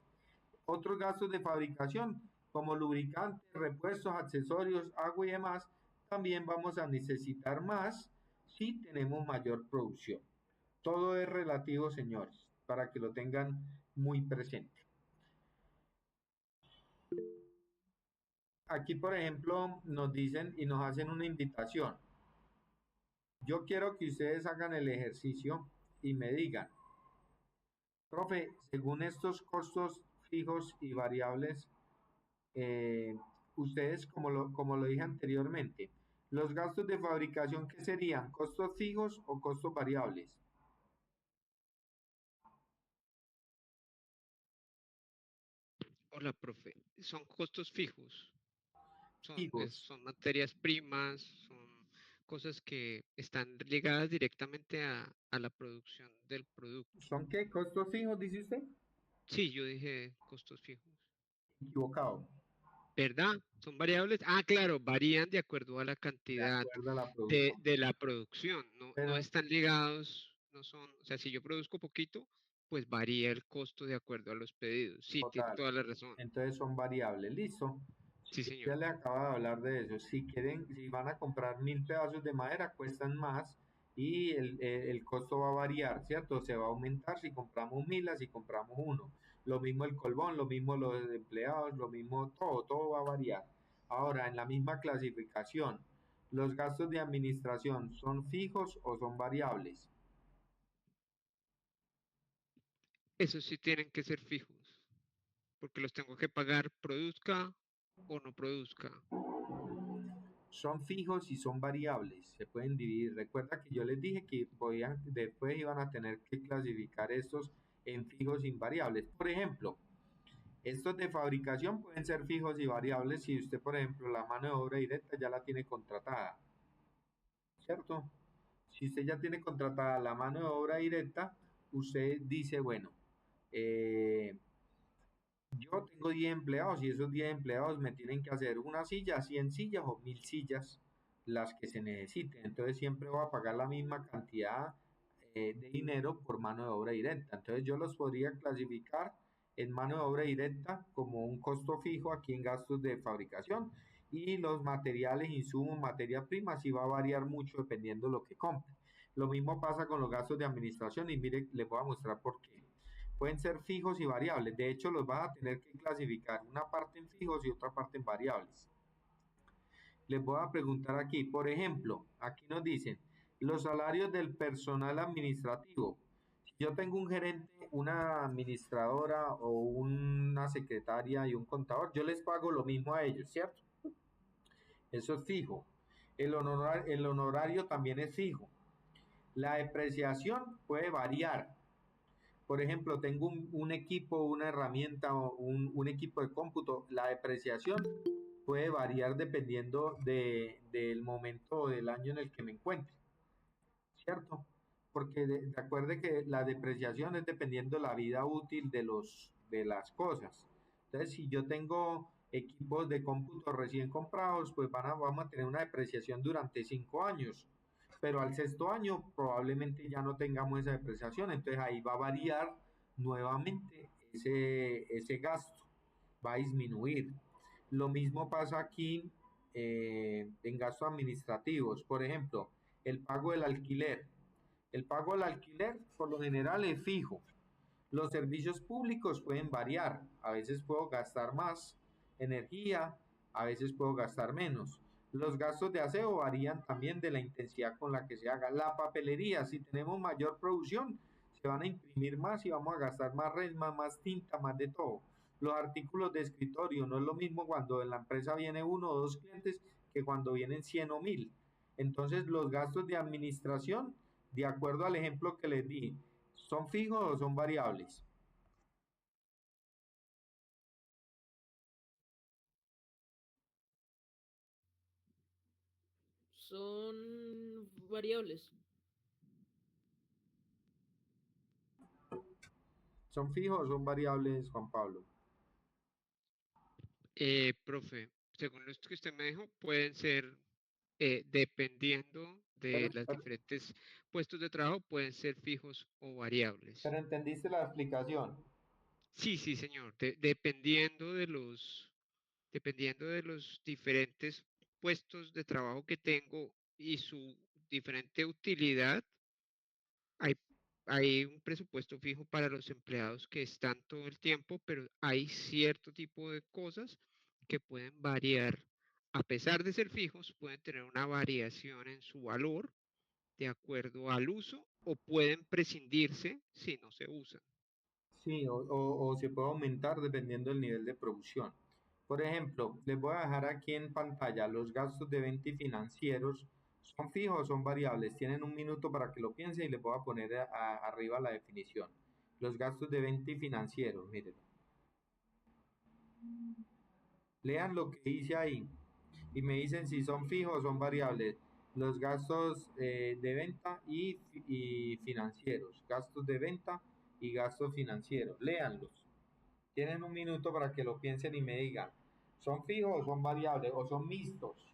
Otros gastos de fabricación, como lubricantes, repuestos, accesorios, agua y demás, también vamos a necesitar más si tenemos mayor producción. Todo es relativo, señores, para que lo tengan muy presente. Aquí, por ejemplo, nos dicen y nos hacen una invitación. Yo quiero que ustedes hagan el ejercicio y me digan, profe, según estos costos fijos y variables, ustedes, como lo dije anteriormente, los gastos de fabricación, ¿qué serían? ¿Costos fijos o costos variables? Hola, profe. Son costos fijos. Fijos. Son materias primas, son cosas que están ligadas directamente a la producción del producto. ¿Son qué? ¿Costos fijos, dice usted? Sí, yo dije costos fijos. Equivocado. ¿Verdad? ¿Son variables? Ah, claro, varían de acuerdo a la De cantidad acuerdo a la producción. de la producción. No Pero están ligados, no son, o sea, si yo produzco poquito, pues varía el costo de acuerdo a los pedidos. Sí, tiene total. toda la razón. Entonces son variables. Listo. Sí, señor. Ya le acabo de hablar de eso. Si van a comprar 1000 pedazos de madera, cuestan más y el costo va a variar, ¿cierto? Se va a aumentar si compramos 1000, si compramos uno. Lo mismo el colbón, lo mismo los empleados, lo mismo todo va a variar. Ahora, en la misma clasificación, ¿los gastos de administración son fijos o son variables? Esos sí tienen que ser fijos, porque los tengo que pagar, produzca o no produzca. Son fijos y son variables, se pueden dividir. Recuerda que yo les dije que después iban a tener que clasificar estos en fijos y variables. Por ejemplo, estos de fabricación pueden ser fijos y variables si usted, por ejemplo, la mano de obra directa ya la tiene contratada, ¿cierto? Si usted ya tiene contratada la mano de obra directa, usted dice, bueno, eh, yo tengo 10 empleados y esos 10 empleados me tienen que hacer una silla, 100 sillas o 1000 sillas, las que se necesiten. Entonces siempre voy a pagar la misma cantidad de dinero por mano de obra directa. Entonces yo los podría clasificar en mano de obra directa como un costo fijo aquí en gastos de fabricación y los materiales, insumos, materia prima, sí va a variar mucho dependiendo de lo que compre. Lo mismo pasa con los gastos de administración y mire, les voy a mostrar por qué. Pueden ser fijos y variables. De hecho, los vas a tener que clasificar una parte en fijos y otra parte en variables. Les voy a preguntar aquí, por ejemplo, aquí nos dicen los salarios del personal administrativo. Si yo tengo un gerente, una administradora o una secretaria y un contador, yo les pago lo mismo a ellos, ¿cierto? Eso es fijo. El honorario también es fijo. La depreciación puede variar. Por ejemplo, tengo un equipo, una herramienta o un equipo de cómputo, la depreciación puede variar dependiendo del momento del año en el que me encuentre, ¿cierto? Porque recuerde que la depreciación es dependiendo de la vida útil de las cosas. Entonces, si yo tengo equipos de cómputo recién comprados, pues vamos a tener una depreciación durante 5 años, pero al sexto año probablemente ya no tengamos esa depreciación, entonces ahí va a variar nuevamente ese gasto, va a disminuir. Lo mismo pasa aquí en gastos administrativos. Por ejemplo, el pago del alquiler. El pago del alquiler por lo general es fijo. Los servicios públicos pueden variar. A veces puedo gastar más energía, a veces puedo gastar menos. Los gastos de aseo varían también de la intensidad con la que se haga. La papelería, si tenemos mayor producción, se van a imprimir más y vamos a gastar más resma, más tinta, más de todo. Los artículos de escritorio, no es lo mismo cuando en la empresa viene uno o dos clientes que cuando vienen 100 o 1000. Entonces, los gastos de administración, de acuerdo al ejemplo que les di, ¿son fijos o son variables? Son variables. ¿Son fijos o son variables, Juan Pablo? Profe, según lo que usted me dijo, pueden ser, dependiendo de Pero, los pero, diferentes puestos de trabajo, pueden ser fijos o variables. pero entendiste la explicación. Sí, sí, señor. Dependiendo de los diferentes puestos de trabajo que tengo y su diferente utilidad, hay, hay un presupuesto fijo para los empleados que están todo el tiempo, pero hay cierto tipo de cosas que pueden variar. A pesar de ser fijos, pueden tener una variación en su valor de acuerdo al uso o pueden prescindirse si no se usan. Sí, o se puede aumentar dependiendo del nivel de producción. Por ejemplo, les voy a dejar aquí en pantalla los gastos de venta y financieros. ¿Son fijos o son variables? Tienen un minuto para que lo piensen y les voy a poner arriba la definición. Los gastos de venta y financieros, miren. Lean lo que dice ahí y me dicen si son fijos o son variables. Los gastos de venta y financieros. Gastos de venta y gastos financieros. Léanlos. Tienen un minuto para que lo piensen y me digan, ¿son fijos o son variables o son mixtos?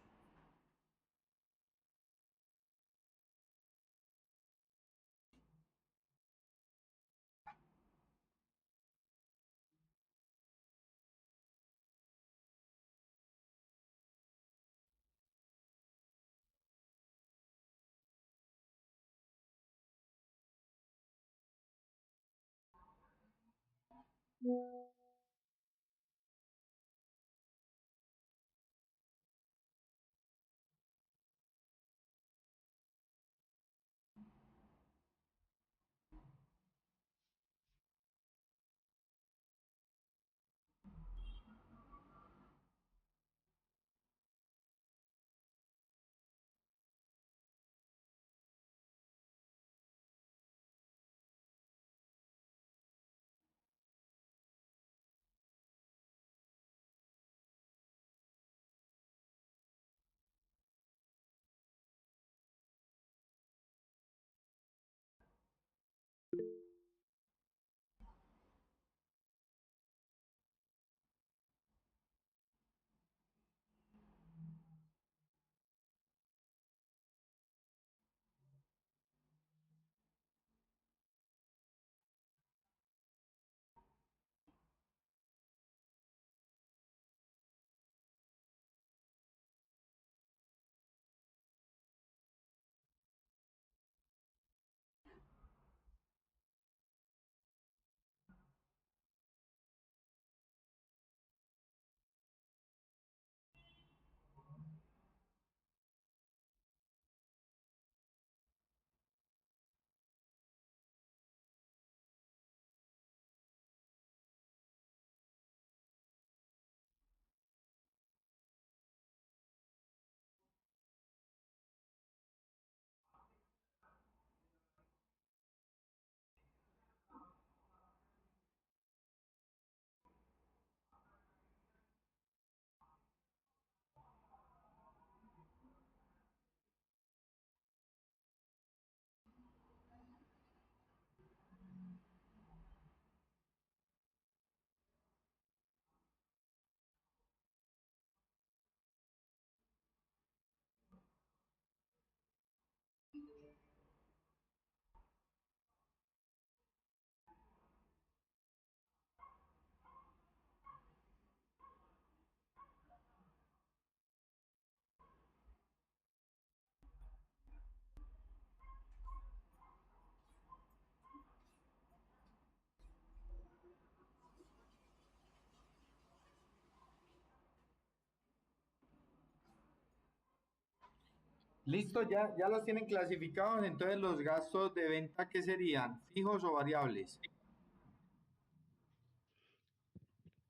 Listo, ya los tienen clasificados. Entonces, los gastos de venta, ¿qué serían? ¿Fijos o variables?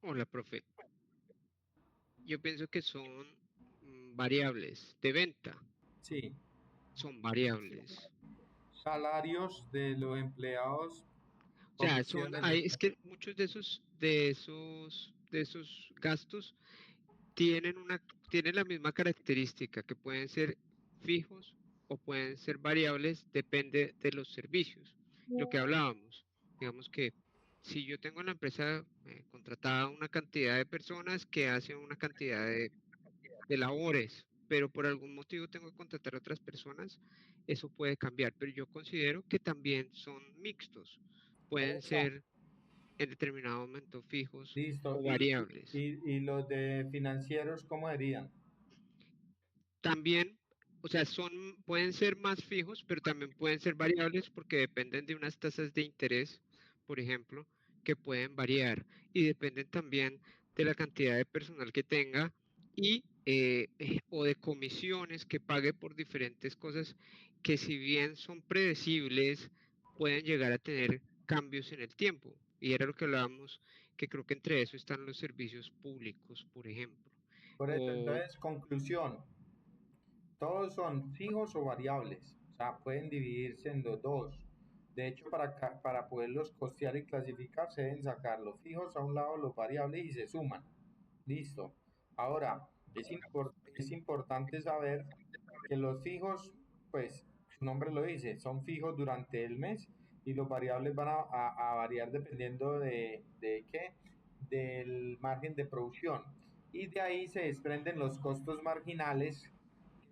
Hola, profe. Yo pienso que son variables de venta, Sí. son variables. Salarios de los empleados, O sea, son, comisiones de... hay, es que muchos de esos gastos tienen tienen la misma característica, que pueden ser fijos o pueden ser variables, depende de los servicios. Lo que hablábamos, digamos que si yo tengo en la empresa contratada una cantidad de personas que hacen una cantidad de labores, pero por algún motivo tengo que contratar a otras personas, eso puede cambiar, pero yo considero que también son mixtos, pueden Eso. ser en determinado momento fijos Listo. o variables. Y los de financieros, ¿cómo serían? También, o sea, pueden ser más fijos, pero también pueden ser variables porque dependen de unas tasas de interés, por ejemplo, que pueden variar y dependen también de la cantidad de personal que tenga y o de comisiones que pague por diferentes cosas que si bien son predecibles, pueden llegar a tener cambios en el tiempo. Y era lo que hablábamos, que creo que entre eso están los servicios públicos, por ejemplo. Por eso, O entonces, conclusión. Todos son fijos o variables. O sea, pueden dividirse en los dos. De hecho, para poderlos costear y clasificar, se deben sacar los fijos a un lado, los variables y se suman. Listo. Ahora, es importante saber que los fijos, pues su nombre lo dice, son fijos durante el mes y los variables van a variar dependiendo de qué, del margen de producción. Y de ahí se desprenden los costos marginales.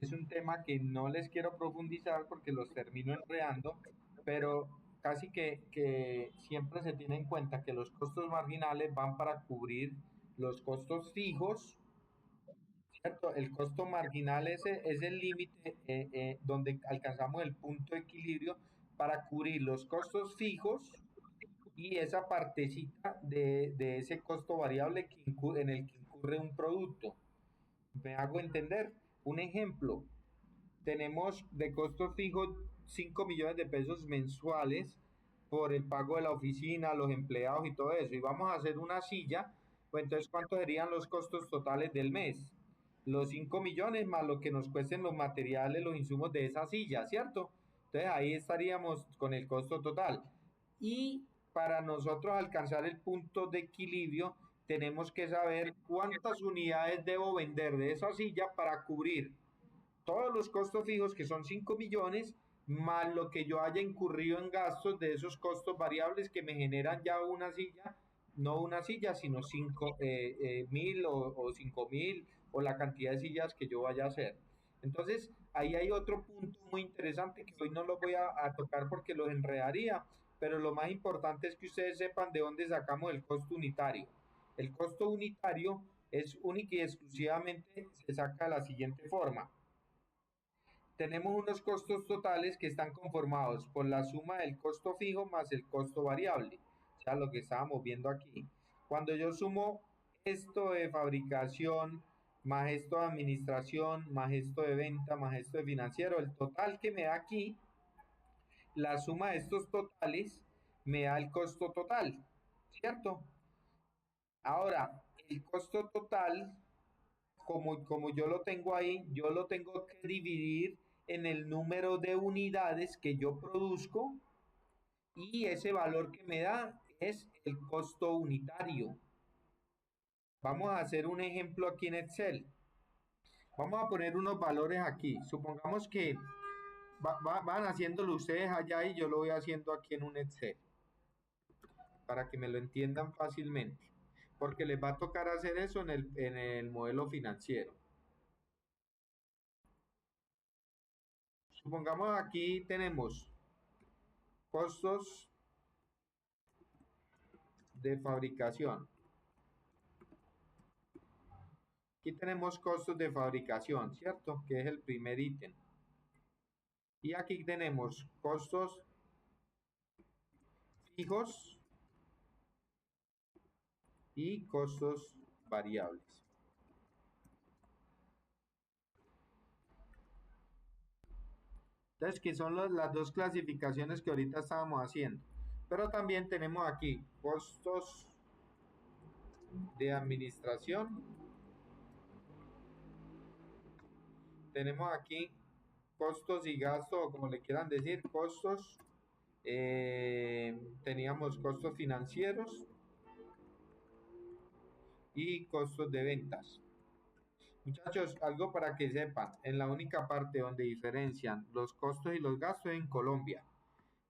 Es un tema que no les quiero profundizar porque los termino enredando, pero casi que siempre se tiene en cuenta que los costos marginales van para cubrir los costos fijos, ¿cierto? El costo marginal es el límite donde alcanzamos el punto de equilibrio para cubrir los costos fijos y esa partecita de ese costo variable en el que incurre un producto. ¿Me hago entender? Un ejemplo, tenemos de costo fijo 5 millones de pesos mensuales por el pago de la oficina, los empleados y todo eso, y vamos a hacer una silla, pues entonces, ¿cuántos serían los costos totales del mes? Los 5 millones más lo que nos cuesten los materiales, los insumos de esa silla, ¿cierto? Entonces ahí estaríamos con el costo total. Y para nosotros alcanzar el punto de equilibrio, tenemos que saber cuántas unidades debo vender de esa silla para cubrir todos los costos fijos, que son 5 millones, más lo que yo haya incurrido en gastos de esos costos variables que me generan ya una silla, no una silla, sino 5.000 o 5.000 o la cantidad de sillas que yo vaya a hacer. Entonces, ahí hay otro punto muy interesante que hoy no lo voy a tocar porque los enredaría, pero lo más importante es que ustedes sepan de dónde sacamos el costo unitario. El costo unitario es único y exclusivamente se saca de la siguiente forma: tenemos unos costos totales que están conformados por la suma del costo fijo más el costo variable, o sea, lo que estábamos viendo aquí. Cuando yo sumo esto de fabricación, más esto de administración, más esto de venta, más esto de financiero, el total que me da aquí, la suma de estos totales me da el costo total, ¿cierto? Ahora, el costo total, como yo lo tengo ahí, yo lo tengo que dividir en el número de unidades que yo produzco y ese valor que me da es el costo unitario. Vamos a hacer un ejemplo aquí en Excel. Vamos a poner unos valores aquí. Supongamos que van haciéndolo ustedes allá y yo lo voy haciendo aquí en un Excel para que me lo entiendan fácilmente. Porque les va a tocar hacer eso en el modelo financiero. Supongamos aquí tenemos costos de fabricación. Aquí tenemos costos de fabricación, ¿cierto? Que es el primer ítem. Y aquí tenemos costos fijos y costos variables. Entonces, que son las dos clasificaciones que ahorita estábamos haciendo. Pero también tenemos aquí costos de administración. Tenemos aquí costos y gastos, o como le quieran decir, costos. Teníamos costos financieros y costos de ventas. Muchachos, algo para que sepan, en la única parte donde diferencian los costos y los gastos es en Colombia.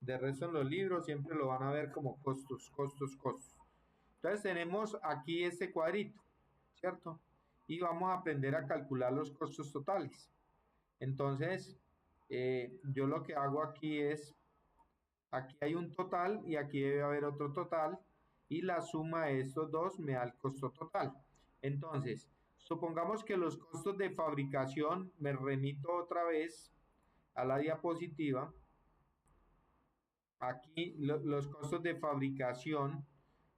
De resto en los libros siempre lo van a ver como costos, costos, costos. Entonces tenemos aquí este cuadrito, ¿cierto? Y vamos a aprender a calcular los costos totales. Entonces, yo lo que hago aquí es, aquí hay un total y aquí debe haber otro total, y la suma de estos dos me da el costo total. Entonces, supongamos que los costos de fabricación, me remito otra vez a la diapositiva. Aquí los costos de fabricación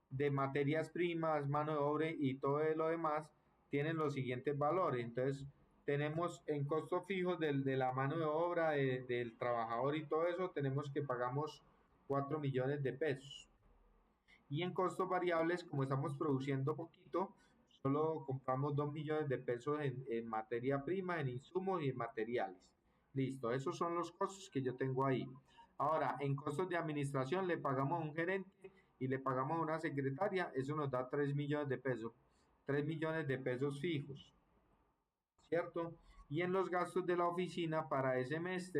de materias primas, mano de obra y todo lo demás tienen los siguientes valores. Entonces, tenemos en costos fijos de la mano de obra, del trabajador y todo eso, tenemos que pagamos 4 millones de pesos. Y en costos variables, como estamos produciendo poquito, solo compramos 2 millones de pesos en materia prima, en insumos y en materiales. Listo, esos son los costos que yo tengo ahí. Ahora, en costos de administración le pagamos a un gerente y le pagamos a una secretaria, eso nos da 3 millones de pesos. 3 millones de pesos fijos, ¿cierto? Y en los gastos de la oficina para ese mes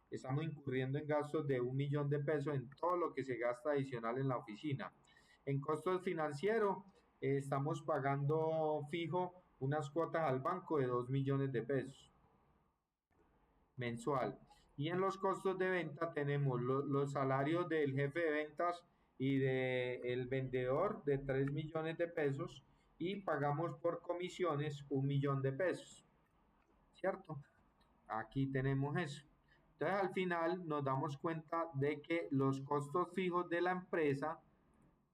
estamos incurriendo en gastos de 1 millón de pesos en todo lo que se gasta adicional en la oficina. En costos financieros, estamos pagando fijo unas cuotas al banco de 2 millones de pesos mensual. Y en los costos de venta tenemos los salarios del jefe de ventas y del vendedor de 3 millones de pesos, y pagamos por comisiones 1 millón de pesos, ¿cierto? Aquí tenemos eso. Entonces al final nos damos cuenta de que los costos fijos de la empresa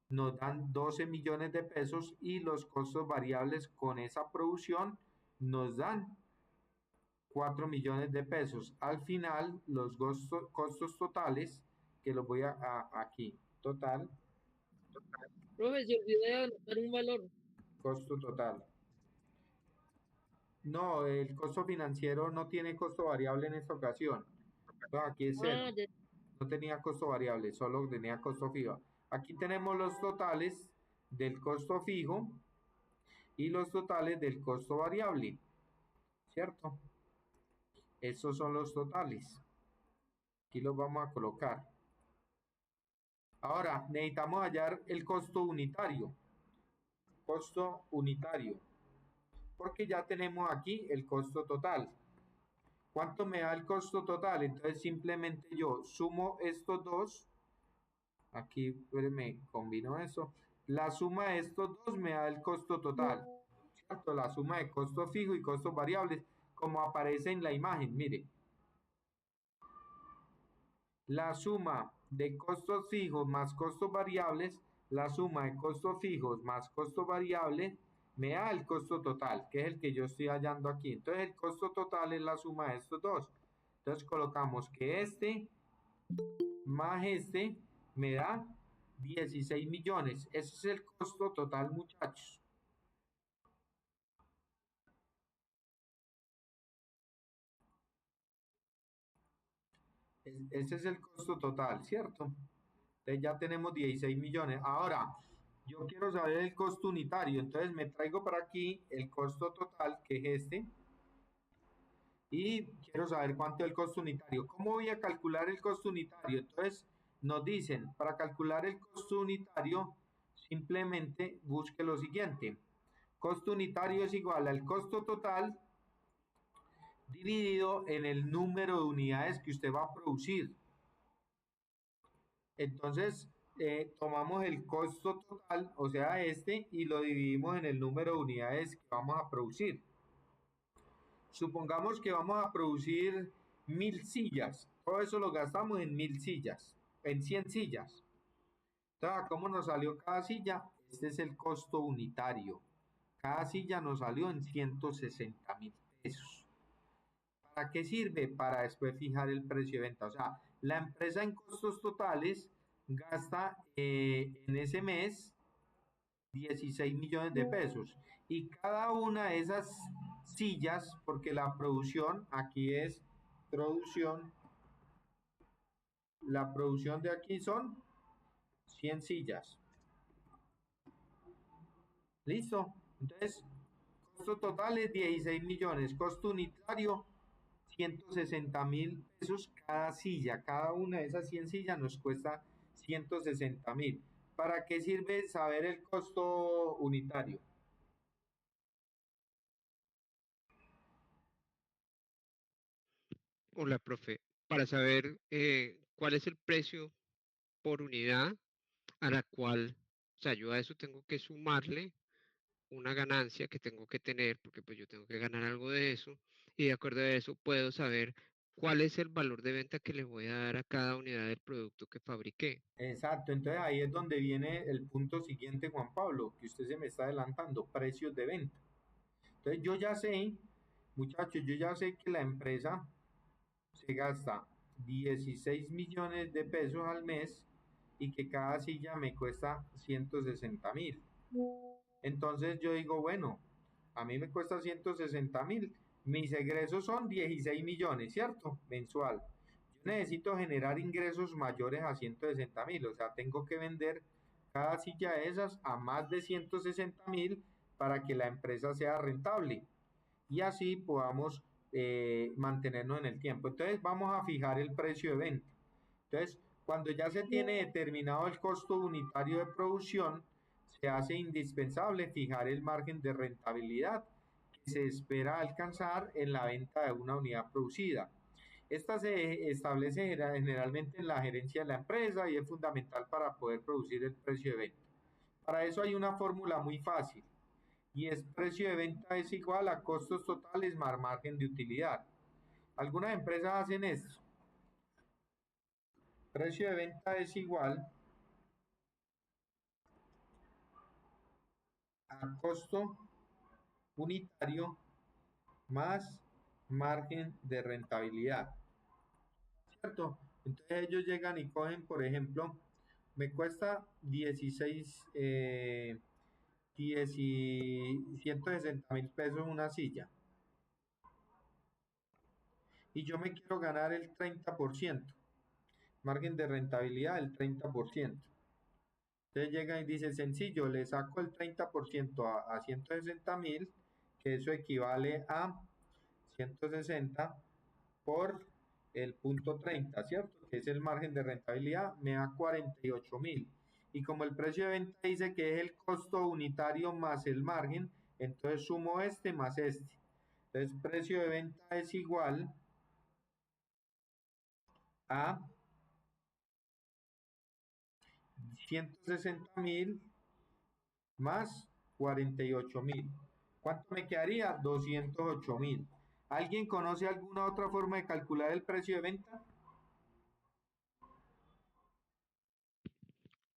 nos dan 12 millones de pesos y los costos variables con esa producción nos dan 4 millones de pesos. Al final los costos totales, que los voy a aquí, total. Profe, se olvidó de anotar un valor. Costo total. No, el costo financiero no tiene costo variable en esta ocasión. Entonces, aquí es cero. No tenía costo variable, solo tenía costo fijo. Aquí tenemos los totales del costo fijo y los totales del costo variable, ¿cierto? Esos son los totales. Aquí los vamos a colocar. Ahora, necesitamos hallar el costo unitario. Costo unitario. Porque ya tenemos aquí el costo total. ¿Cuánto me da el costo total? Entonces simplemente yo sumo estos dos. Aquí me combino eso. La suma de estos dos me da el costo total, ¿cierto? La suma de costo fijo y costos variables, como aparece en la imagen, mire. La suma de costos fijos más costos variables, la suma de costos fijos más costos variables, me da el costo total, que es el que yo estoy hallando aquí. Entonces el costo total es la suma de estos dos. Entonces colocamos que este más este me da 16 millones. Ese es el costo total, muchachos. Ese es el costo total, ¿cierto? Entonces ya tenemos 16 millones. Ahora, yo quiero saber el costo unitario. Entonces me traigo para aquí el costo total, que es este. Y quiero saber cuánto es el costo unitario. ¿Cómo voy a calcular el costo unitario? Entonces nos dicen, para calcular el costo unitario, simplemente busque lo siguiente. Costo unitario es igual al costo total dividido en el número de unidades que usted va a producir. Entonces, tomamos el costo total, o sea, este, y lo dividimos en el número de unidades que vamos a producir. Supongamos que vamos a producir 1000 sillas. Todo eso lo gastamos en 1000 sillas, en 100 sillas. Entonces, ¿cómo nos salió cada silla? Este es el costo unitario. Cada silla nos salió en 160.000 pesos. ¿Para qué sirve? Para después fijar el precio de venta. O sea, la empresa en costos totales gasta en ese mes 16 millones de pesos. Y cada una de esas sillas, porque la producción, aquí es producción, la producción de aquí son 100 sillas. ¿Listo? Entonces, costo total es 16 millones, costo unitario 160.000 pesos cada silla. Cada una de esas 100 sillas nos cuesta 160.000. ¿Para qué sirve saber el costo unitario? Hola, profe. Para saber cuál es el precio por unidad a la cual, o sea, yo a eso tengo que sumarle una ganancia que tengo que tener, porque pues yo tengo que ganar algo de eso, y de acuerdo a eso puedo saber cuál es el valor de venta que le voy a dar a cada unidad del producto que fabriqué. Exacto, entonces ahí es donde viene el punto siguiente, Juan Pablo, que usted se me está adelantando, precios de venta. Entonces yo ya sé, muchachos, yo ya sé que la empresa se gasta 16 millones de pesos al mes y que cada silla me cuesta 160.000. Entonces yo digo, bueno, a mí me cuesta 160.000, mis egresos son 16 millones, ¿cierto? Mensual. Yo necesito generar ingresos mayores a 160.000, o sea, tengo que vender cada silla de esas a más de 160.000 para que la empresa sea rentable y así podamos mantenernos en el tiempo. Entonces vamos a fijar el precio de venta. Entonces, cuando ya se tiene determinado el costo unitario de producción, se hace indispensable fijar el margen de rentabilidad que se espera alcanzar en la venta de una unidad producida. Esta se establece generalmente en la gerencia de la empresa y es fundamental para poder producir el precio de venta. Para eso hay una fórmula muy fácil y es precio de venta es igual a costos totales más margen de utilidad. Algunas empresas hacen esto. Precio de venta es igual a costo unitario más margen de rentabilidad, ¿cierto? Entonces ellos llegan y cogen, por ejemplo, me cuesta 160.000 pesos una silla y yo me quiero ganar el 30%, margen de rentabilidad del 30%. Entonces llega y dice, sencillo, le saco el 30% a 160.000, que eso equivale a 160 por el punto 30, ¿cierto? Que es el margen de rentabilidad, me da 48.000. Y como el precio de venta dice que es el costo unitario más el margen, entonces sumo este más este. Entonces precio de venta es igual a 160.000 más 48.000. ¿Cuánto me quedaría? 208.000. ¿Alguien conoce alguna otra forma de calcular el precio de venta?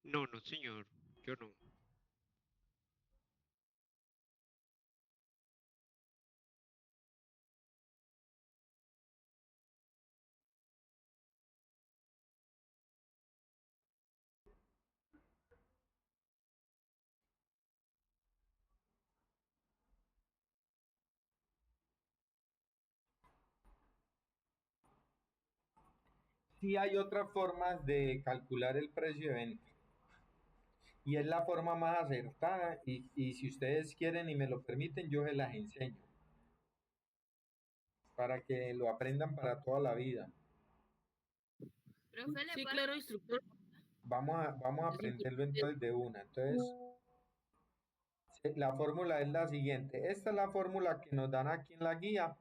No, no, señor, yo no. Sí hay otras formas de calcular el precio de venta. Y es la forma más acertada y si ustedes quieren y me lo permiten, yo se las enseño para que lo aprendan para toda la vida. Profe, Sí, claro, instructor. Vamos a Es aprenderlo importante. entonces de una. Entonces, la fórmula es la siguiente. Esta es la fórmula que nos dan aquí en la guía,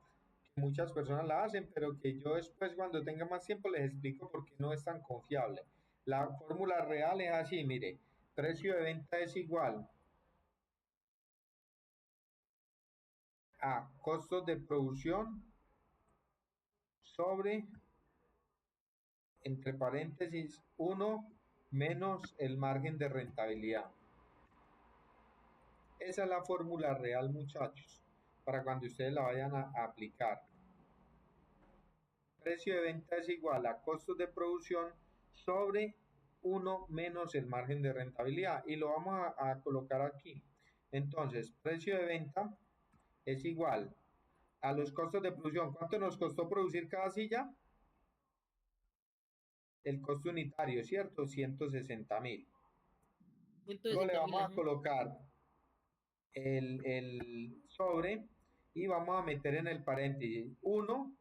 que muchas personas la hacen, pero que yo después cuando tenga más tiempo les explico por qué no es tan confiable. La fórmula real es así, mire, precio de venta es igual a costos de producción sobre, entre paréntesis, 1 menos el margen de rentabilidad. Esa es la fórmula real, muchachos, para cuando ustedes la vayan a aplicar. precio de venta es igual a costos de producción sobre 1 menos el margen de rentabilidad. Y lo vamos a colocar aquí. Entonces, precio de venta es igual a los costos de producción. ¿Cuánto nos costó producir cada silla? El costo unitario, ¿cierto? 160.000. Luego le 160.000, vamos a ajá. colocar el sobre y vamos a meter en el paréntesis 1,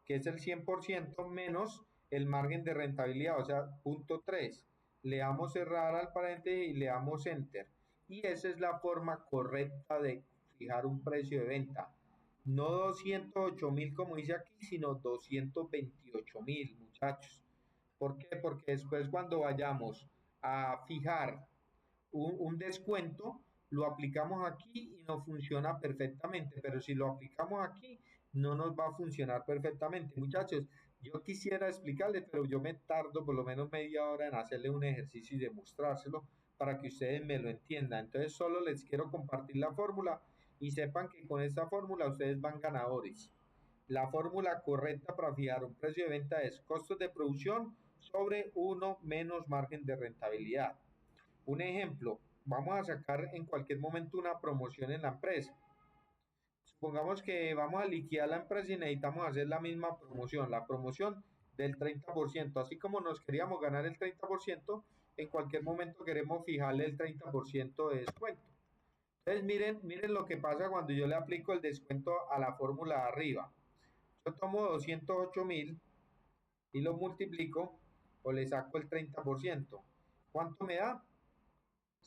que es el 100% menos el margen de rentabilidad, o sea, punto 3. Le damos cerrar al paréntesis y le damos enter. Y esa es la forma correcta de fijar un precio de venta. No 208.000 como dice aquí, sino 228.000, muchachos. ¿Por qué? Porque después cuando vayamos a fijar un descuento, lo aplicamos aquí y nos funciona perfectamente, pero si lo aplicamos aquí, no nos va a funcionar perfectamente. Muchachos, yo quisiera explicarles, pero yo me tardo por lo menos media hora en hacerle un ejercicio y demostrárselo para que ustedes me lo entiendan. Entonces, solo les quiero compartir la fórmula y sepan que con esta fórmula ustedes van ganadores. La fórmula correcta para fijar un precio de venta es costos de producción sobre 1 menos margen de rentabilidad. Un ejemplo, vamos a sacar en cualquier momento una promoción en la empresa. Supongamos que vamos a liquidar la empresa y necesitamos hacer la misma promoción, la promoción del 30%. Así como nos queríamos ganar el 30%, en cualquier momento queremos fijarle el 30% de descuento. Entonces miren lo que pasa cuando yo le aplico el descuento a la fórmula de arriba. Yo tomo 208.000 y lo multiplico o le saco el 30%. ¿Cuánto me da?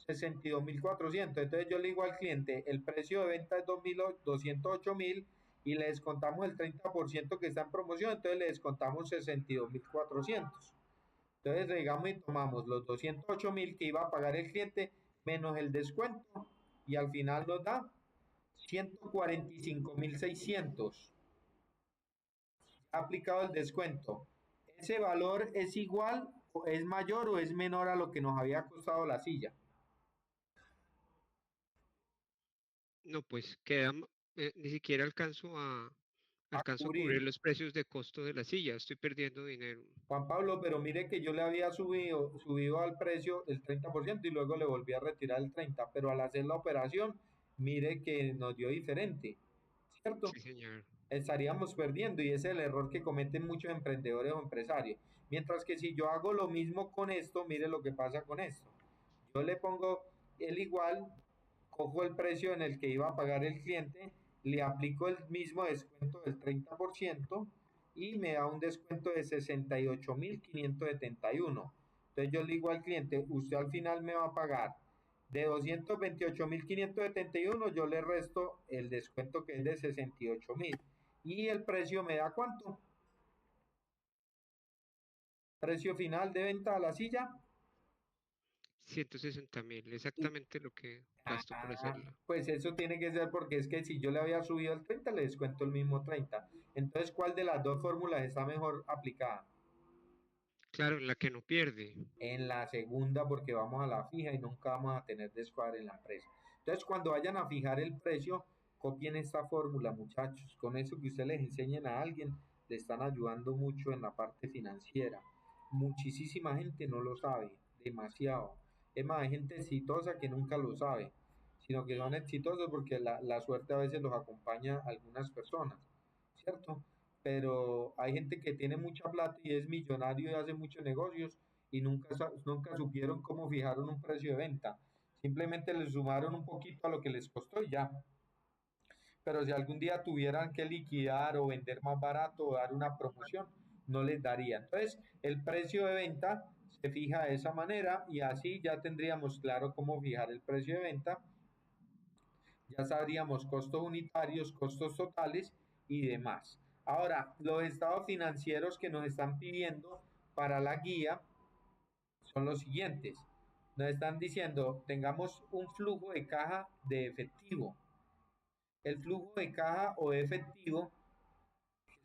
62.400. Entonces yo le digo al cliente, el precio de venta es 208.000 y le descontamos el 30% que está en promoción, entonces le descontamos 62.400. Entonces digamos y tomamos los 208.000 que iba a pagar el cliente menos el descuento y al final nos da 145.600. Ha aplicado el descuento. ¿Ese valor es igual, o es mayor o es menor a lo que nos había costado la silla? No, pues queda, ni siquiera alcanzo a cubrir Cubrir. los precios de costo de la silla, estoy perdiendo dinero. Juan Pablo, pero mire que yo le había subido al precio el 30% y luego le volví a retirar el 30%, pero al hacer la operación, mire que nos dio diferente, ¿cierto? Sí, señor. Estaríamos perdiendo y ese es el error que cometen muchos emprendedores o empresarios. Mientras que si yo hago lo mismo con esto, mire lo que pasa con esto. Yo le pongo el igual, cojo el precio en el que iba a pagar el cliente, le aplico el mismo descuento del 30% y me da un descuento de 68.571. Entonces yo le digo al cliente, usted al final me va a pagar de 228.571, yo le resto el descuento que es de 68.000. ¿Y el precio me da cuánto? Precio final de venta a la silla. 160.000, exactamente lo que gasto por hacerla. Pues eso tiene que ser porque es que si yo le había subido el 30, le descuento el mismo 30. Entonces, ¿cuál de las dos fórmulas está mejor aplicada? Claro, la que no pierde. En la segunda, porque vamos a la fija y nunca vamos a tener descuadre en la empresa. Entonces, cuando vayan a fijar el precio, copien esta fórmula, muchachos. Con eso que ustedes les enseñen a alguien, le están ayudando mucho en la parte financiera. Muchísima gente no lo sabe, demasiado. Es más, hay gente exitosa que nunca lo sabe, sino que son exitosos porque la suerte a veces los acompaña a algunas personas, ¿cierto? Pero hay gente que tiene mucha plata y es millonario y hace muchos negocios y nunca supieron cómo fijaron un precio de venta. Simplemente le sumaron un poquito a lo que les costó y ya. Pero si algún día tuvieran que liquidar o vender más barato o dar una promoción, no les daría. Entonces, el precio de venta se fija de esa manera y así ya tendríamos claro cómo fijar el precio de venta. Ya sabríamos costos unitarios, costos totales y demás. Ahora, los estados financieros que nos están pidiendo para la guía son los siguientes. Nos están diciendo, tengamos un flujo de caja de efectivo. El flujo de caja o de efectivo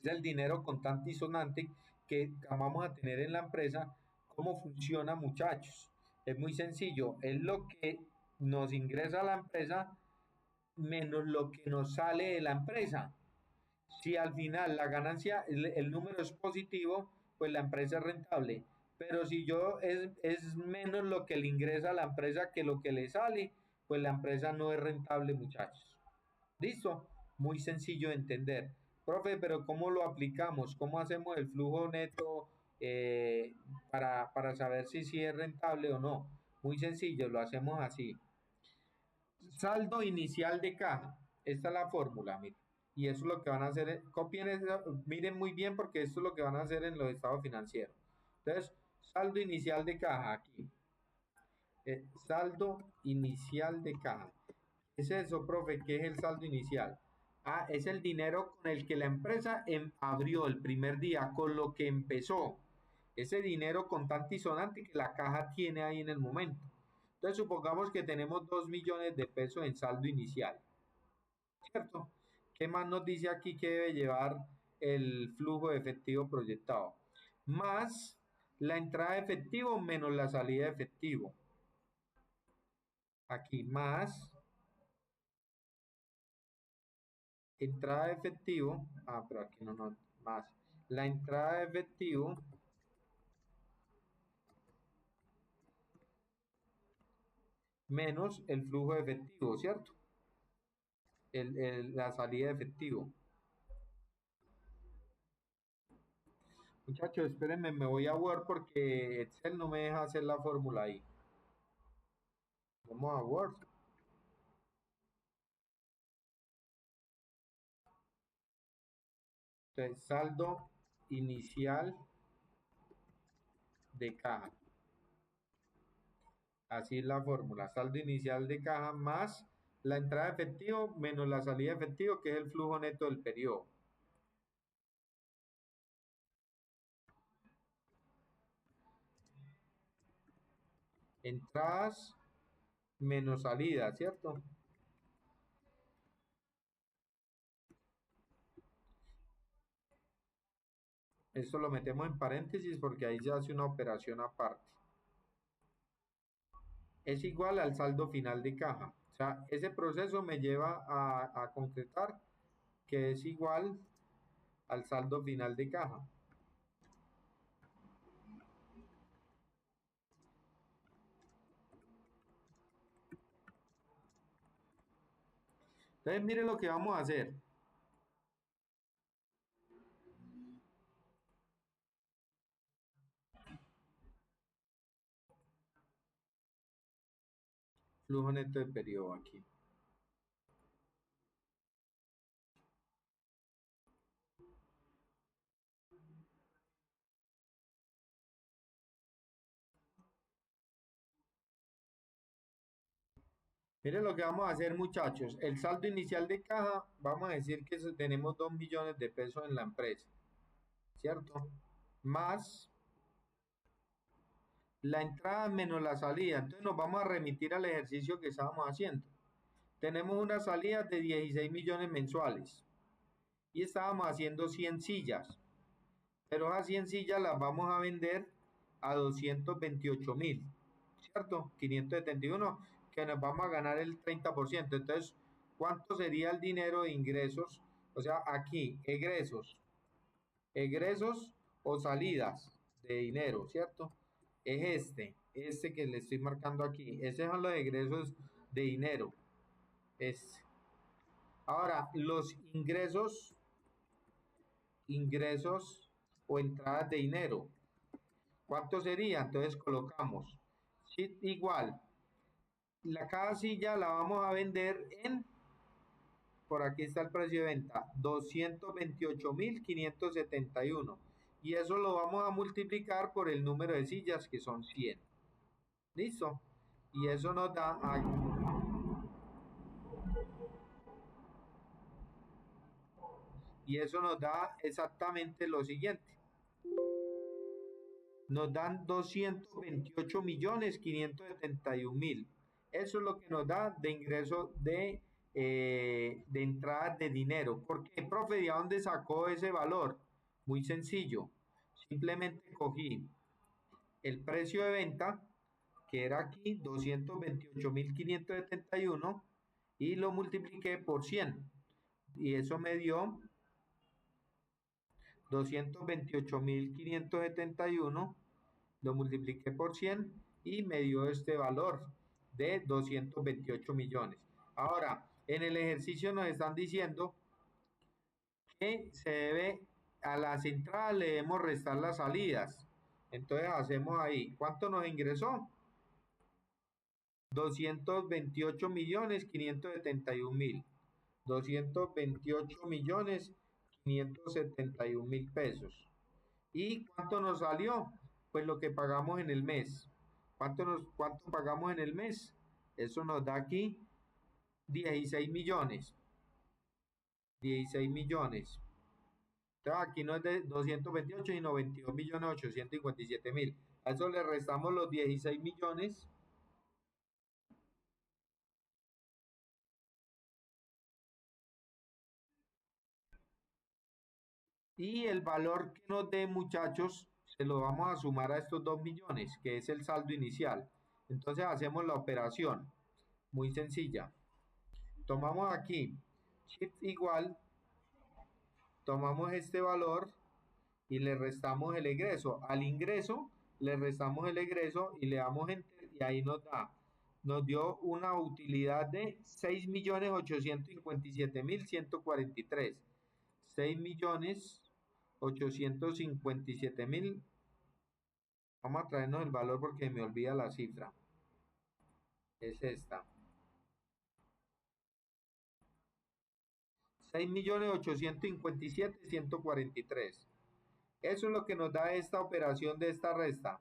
es el dinero contante y sonante que vamos a tener en la empresa. ¿Cómo funciona, muchachos? Es muy sencillo. Es lo que nos ingresa a la empresa menos lo que nos sale de la empresa. Si al final la ganancia, el número es positivo, pues la empresa es rentable. Pero si es menos lo que le ingresa a la empresa que lo que le sale, pues la empresa no es rentable, muchachos. ¿Listo? Muy sencillo de entender. Profe, pero ¿cómo lo aplicamos? ¿Cómo hacemos el flujo neto para saber si es rentable o no? Muy sencillo, lo hacemos así. Saldo inicial de caja. Esta es la fórmula, miren. Y eso es lo que van a hacer. Copien eso, miren muy bien porque esto es lo que van a hacer en los estados financieros. Entonces, saldo inicial de caja aquí. Saldo inicial de caja. ¿Qué es eso, profe? ¿Qué es el saldo inicial? Ah, es el dinero con el que la empresa abrió el primer día, con lo que empezó. Ese dinero contante y sonante que la caja tiene ahí en el momento. Entonces, supongamos que tenemos 2 millones de pesos en saldo inicial. ¿Cierto? ¿Qué más nos dice aquí que debe llevar el flujo de efectivo proyectado? Más la entrada de efectivo menos la salida de efectivo. Aquí más entrada de efectivo, pero aquí no, más la entrada de efectivo menos el flujo de efectivo, ¿cierto? La salida de efectivo. Muchachos, espérenme, me voy a Word porque Excel no me deja hacer la fórmula ahí. Vamos a Word. Entonces, saldo inicial de caja. Así es la fórmula. Saldo inicial de caja más la entrada de efectivo menos la salida de efectivo, que es el flujo neto del periodo. Entradas menos salidas, ¿cierto? Esto lo metemos en paréntesis porque ahí se hace una operación aparte. Es igual al saldo final de caja. O sea, ese proceso me lleva a concretar que es igual al saldo final de caja. Entonces, miren lo que vamos a hacer. Flujo neto de periodo aquí. Miren lo que vamos a hacer, muchachos. El saldo inicial de caja, vamos a decir que tenemos 2 millones de pesos en la empresa, ¿cierto? Más la entrada menos la salida. Entonces nos vamos a remitir al ejercicio que estábamos haciendo. Tenemos una salida de 16 millones mensuales y estábamos haciendo 100 sillas, pero esas 100 sillas las vamos a vender a 228.000, ¿cierto? 571, que nos vamos a ganar el 30%. Entonces, ¿cuánto sería el dinero de ingresos? O sea, aquí, egresos o salidas de dinero, ¿cierto? Es este que le estoy marcando aquí. Esos son los egresos de dinero. Ahora, los ingresos o entradas de dinero. ¿Cuánto sería? Entonces colocamos igual. Cada silla la vamos a vender por aquí está el precio de venta, 228.571. Y eso lo vamos a multiplicar por el número de sillas, que son 100. ¿Listo? Y eso nos da... Y eso nos da exactamente lo siguiente. Nos dan 228.571.000. Eso es lo que nos da de ingreso de entradas de dinero. ¿Por qué, profe? ¿De dónde sacó ese valor? Muy sencillo. Simplemente cogí el precio de venta, que era aquí 228.571, y lo multipliqué por 100. Y eso me dio 228.571, lo multipliqué por 100 y me dio este valor de 228 millones. Ahora, en el ejercicio nos están diciendo que se debe a las entradas le debemos restar las salidas. Entonces hacemos ahí, ¿cuánto nos ingresó? 228.571.000. 228.571.000 pesos. ¿Y cuánto nos salió? Pues lo que pagamos en el mes. ¿Cuánto pagamos en el mes? Eso nos da aquí 16 millones. 16 millones. Entonces aquí no es de 228, sino 22.857.000. A eso le restamos los 16 millones. Y el valor que nos dé, muchachos, se lo vamos a sumar a estos 2 millones, que es el saldo inicial. Entonces hacemos la operación. Muy sencilla. Tomamos aquí, shift igual, tomamos este valor y le restamos el egreso. Al ingreso le restamos el egreso y le damos enter y ahí nos dio una utilidad de 6.857.143. 6.857.000. Vamos a traernos el valor porque me olvida la cifra. Es esta. 6.857.143. Eso es lo que nos da esta operación de esta resta.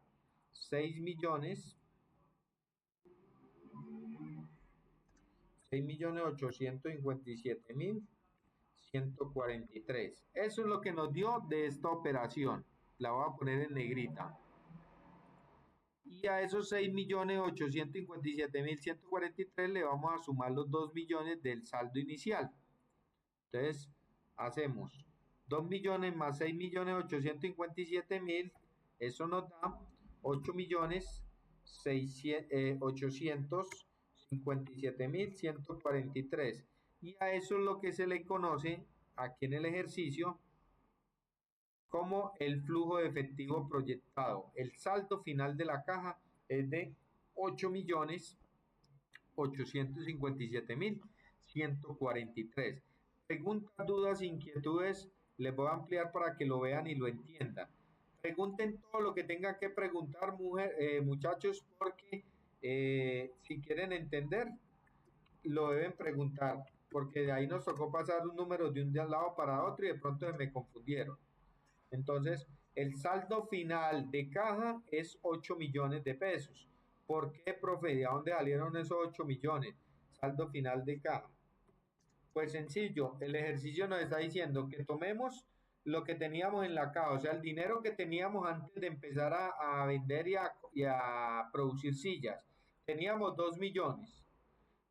6.857.143. Eso es lo que nos dio de esta operación. La voy a poner en negrita. Y a esos 6.857.143 le vamos a sumar los 2 millones del saldo inicial. Entonces, hacemos 2 millones más 6.857.000, eso nos da 8.857.143. Y a eso es lo que se le conoce aquí en el ejercicio como el flujo de efectivo proyectado. El saldo final de la caja es de 8.857.143. Preguntas, dudas, inquietudes, les voy a ampliar para que lo vean y lo entiendan. Pregunten todo lo que tengan que preguntar, muchachos, porque si quieren entender, lo deben preguntar, porque de ahí nos tocó pasar un número de un lado para otro y de pronto me confundieron. Entonces, el saldo final de caja es 8 millones de pesos. ¿Por qué, profe? ¿De dónde salieron esos 8 millones? Saldo final de caja. Pues sencillo, el ejercicio nos está diciendo que tomemos lo que teníamos en la caja, o sea, el dinero que teníamos antes de empezar a vender y a producir sillas. Teníamos 2 millones.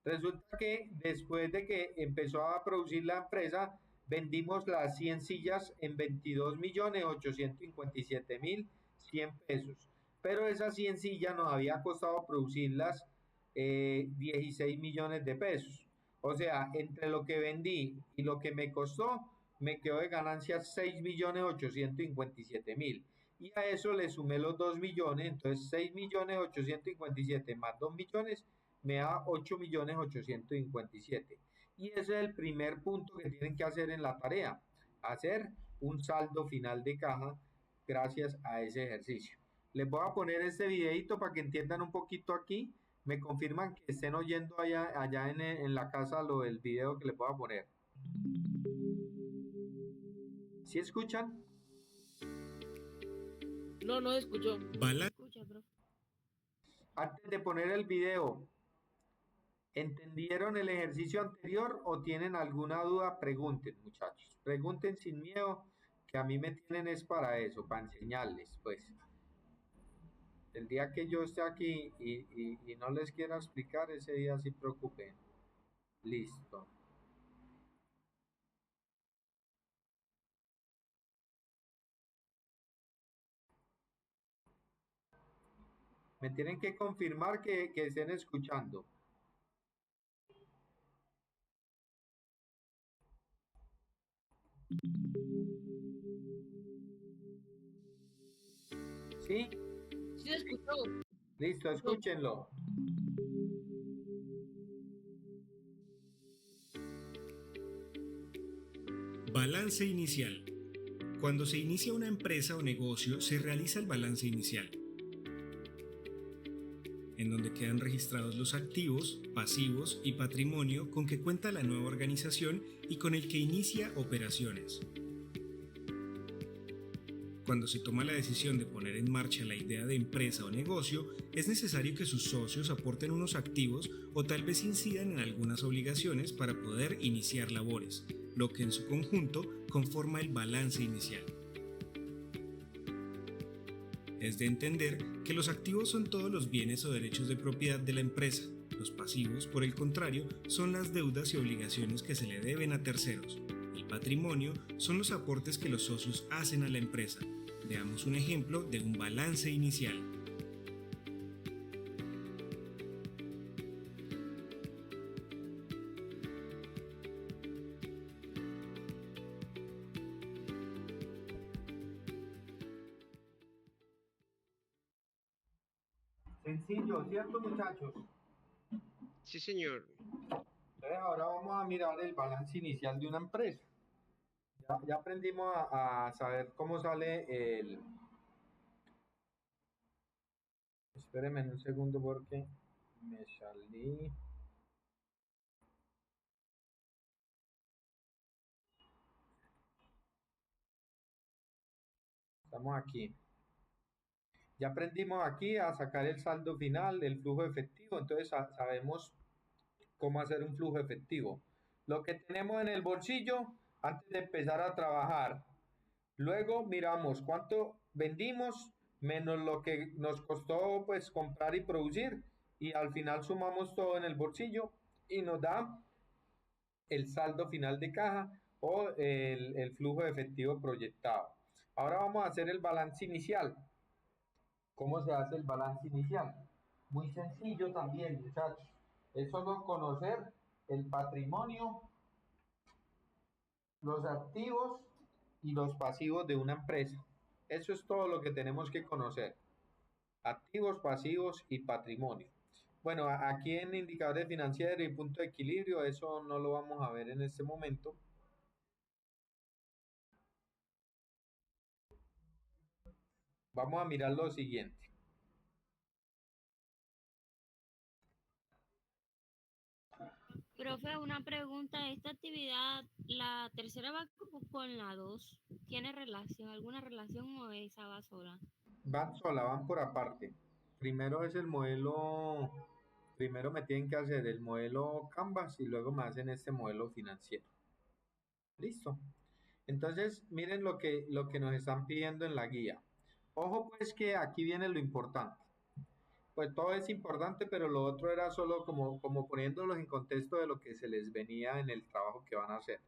Resulta que después de que empezó a producir la empresa, vendimos las 100 sillas en 22.857.100 pesos. Pero esas 100 sillas nos había costado producirlas 16 millones de pesos. O sea, entre lo que vendí y lo que me costó, me quedó de ganancia 6.857.000. Y a eso le sumé los 2 millones, entonces 6.857.000 más 2 millones me da 8.857.000. Y ese es el primer punto que tienen que hacer en la tarea, hacer un saldo final de caja gracias a ese ejercicio. Les voy a poner este videito para que entiendan un poquito aquí. Me confirman que estén oyendo allá en la casa lo del video que les voy a poner. ¿Sí escuchan? No escuchó. Escucha, bro. Antes de poner el video, ¿entendieron el ejercicio anterior o tienen alguna duda? Pregunten, muchachos. Pregunten sin miedo, que a mí me tienen es para eso, para enseñarles, pues. El día que yo esté aquí y no les quiera explicar, ese día sí preocupen. Listo. Me tienen que confirmar que estén escuchando. ¿Sí? Sí se escuchó. Listo, escúchenlo. Balance inicial. Cuando se inicia una empresa o negocio, se realiza el balance inicial, en donde quedan registrados los activos, pasivos y patrimonio con que cuenta la nueva organización y con el que inicia operaciones. Cuando se toma la decisión de poner en marcha la idea de empresa o negocio, es necesario que sus socios aporten unos activos o tal vez incidan en algunas obligaciones para poder iniciar labores, lo que en su conjunto conforma el balance inicial. Es de entender que los activos son todos los bienes o derechos de propiedad de la empresa. Los pasivos, por el contrario, son las deudas y obligaciones que se le deben a terceros. El patrimonio son los aportes que los socios hacen a la empresa. Veamos un ejemplo de un balance inicial. Sencillo, ¿cierto, muchachos? Sí, señor. Entonces ahora vamos a mirar el balance inicial de una empresa. Ya aprendimos a saber cómo sale el... Espérenme un segundo porque me salí. Estamos aquí. Ya aprendimos aquí a sacar el saldo final, el flujo efectivo, entonces sabemos cómo hacer un flujo efectivo. Lo que tenemos en el bolsillo antes de empezar a trabajar. Luego miramos cuánto vendimos menos lo que nos costó pues comprar y producir y al final sumamos todo en el bolsillo y nos da el saldo final de caja o el flujo efectivo proyectado. Ahora vamos a hacer el balance inicial. ¿Cómo se hace el balance inicial? Muy sencillo también, muchachos. Es solo conocer el patrimonio, los activos y los pasivos de una empresa. Eso es todo lo que tenemos que conocer. Activos, pasivos y patrimonio. Bueno, aquí en indicadores financieros y punto de equilibrio, eso no lo vamos a ver en este momento. Vamos a mirar lo siguiente. Profe, una pregunta. ¿Esta actividad, la tercera va con la 2? ¿Tiene relación, alguna relación o esa va sola? Van sola, van por aparte. Primero es el modelo, primero me tienen que hacer el modelo Canvas y luego me hacen este modelo financiero. Listo. Entonces, miren lo que nos están pidiendo en la guía. Ojo pues que aquí viene lo importante. Pues todo es importante, pero lo otro era solo como poniéndolos en contexto de lo que se les venía en el trabajo que van a hacer.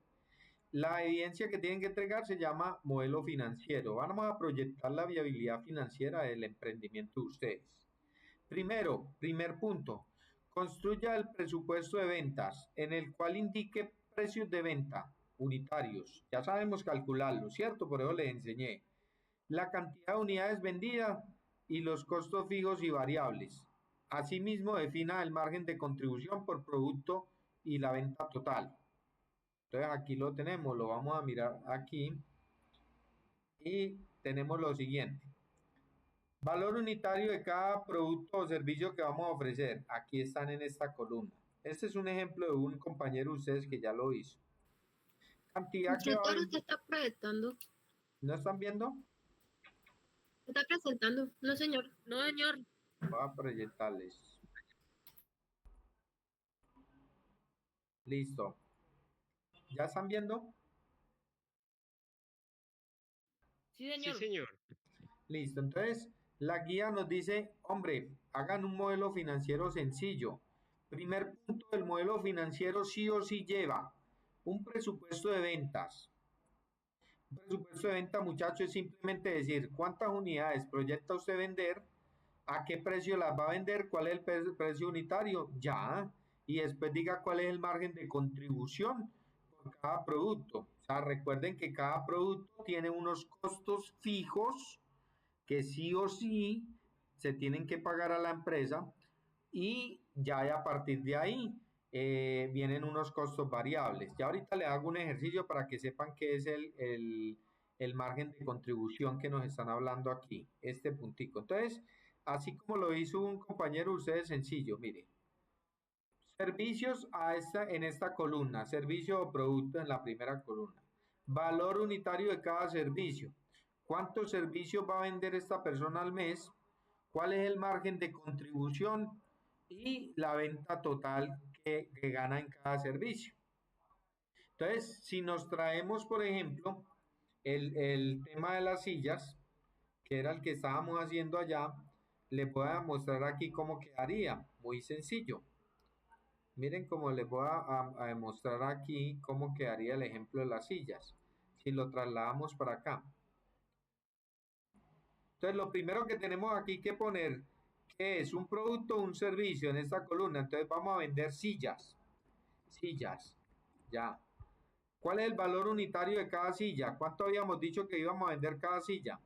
La evidencia que tienen que entregar se llama modelo financiero. Vamos a proyectar la viabilidad financiera del emprendimiento de ustedes. Primero, primer punto, construya el presupuesto de ventas en el cual indique precios de venta unitarios. Ya sabemos calcularlo, ¿cierto? Por eso les enseñé. La cantidad de unidades vendidas y los costos fijos y variables. Asimismo, defina el margen de contribución por producto y la venta total. Entonces aquí lo tenemos, lo vamos a mirar aquí y tenemos lo siguiente. Valor unitario de cada producto o servicio que vamos a ofrecer. Aquí están en esta columna. Este es un ejemplo de un compañero de ustedes que ya lo hizo. Cantidad que va a... ¿Usted está proyectando? ¿No están viendo? ¿Está presentando? No, señor. No, señor. Voy a proyectarles. Listo. ¿Ya están viendo? Sí, señor. Sí, señor. Listo. Entonces, la guía nos dice, hombre, hagan un modelo financiero sencillo. Primer punto del modelo financiero sí o sí lleva un presupuesto de ventas. Un presupuesto de venta, muchachos, es simplemente decir cuántas unidades proyecta usted vender, a qué precio las va a vender, cuál es el precio unitario, ya, y después diga cuál es el margen de contribución por cada producto, O sea, recuerden que cada producto tiene unos costos fijos que sí o sí se tienen que pagar a la empresa y ya a partir de ahí vienen unos costos variables. Ya ahorita le hago un ejercicio para que sepan qué es el margen de contribución que nos están hablando aquí, este puntico. Entonces, así como lo hizo un compañero, ustedes sencillo, mire. Servicios en esta columna, servicio o producto en la primera columna. Valor unitario de cada servicio. ¿Cuántos servicios va a vender esta persona al mes? ¿Cuál es el margen de contribución? Y la venta total que gana en cada servicio. Entonces, si nos traemos, por ejemplo, el tema de las sillas, que era el que estábamos haciendo allá, les voy a mostrar aquí cómo quedaría. Muy sencillo. Miren cómo les voy a demostrar aquí cómo quedaría el ejemplo de las sillas. Si lo trasladamos para acá. Entonces, lo primero que tenemos aquí que poner, ¿qué es? Un producto o un servicio en esta columna. Entonces, vamos a vender sillas. Sillas. Ya. ¿Cuál es el valor unitario de cada silla? ¿Cuánto habíamos dicho que íbamos a vender cada silla?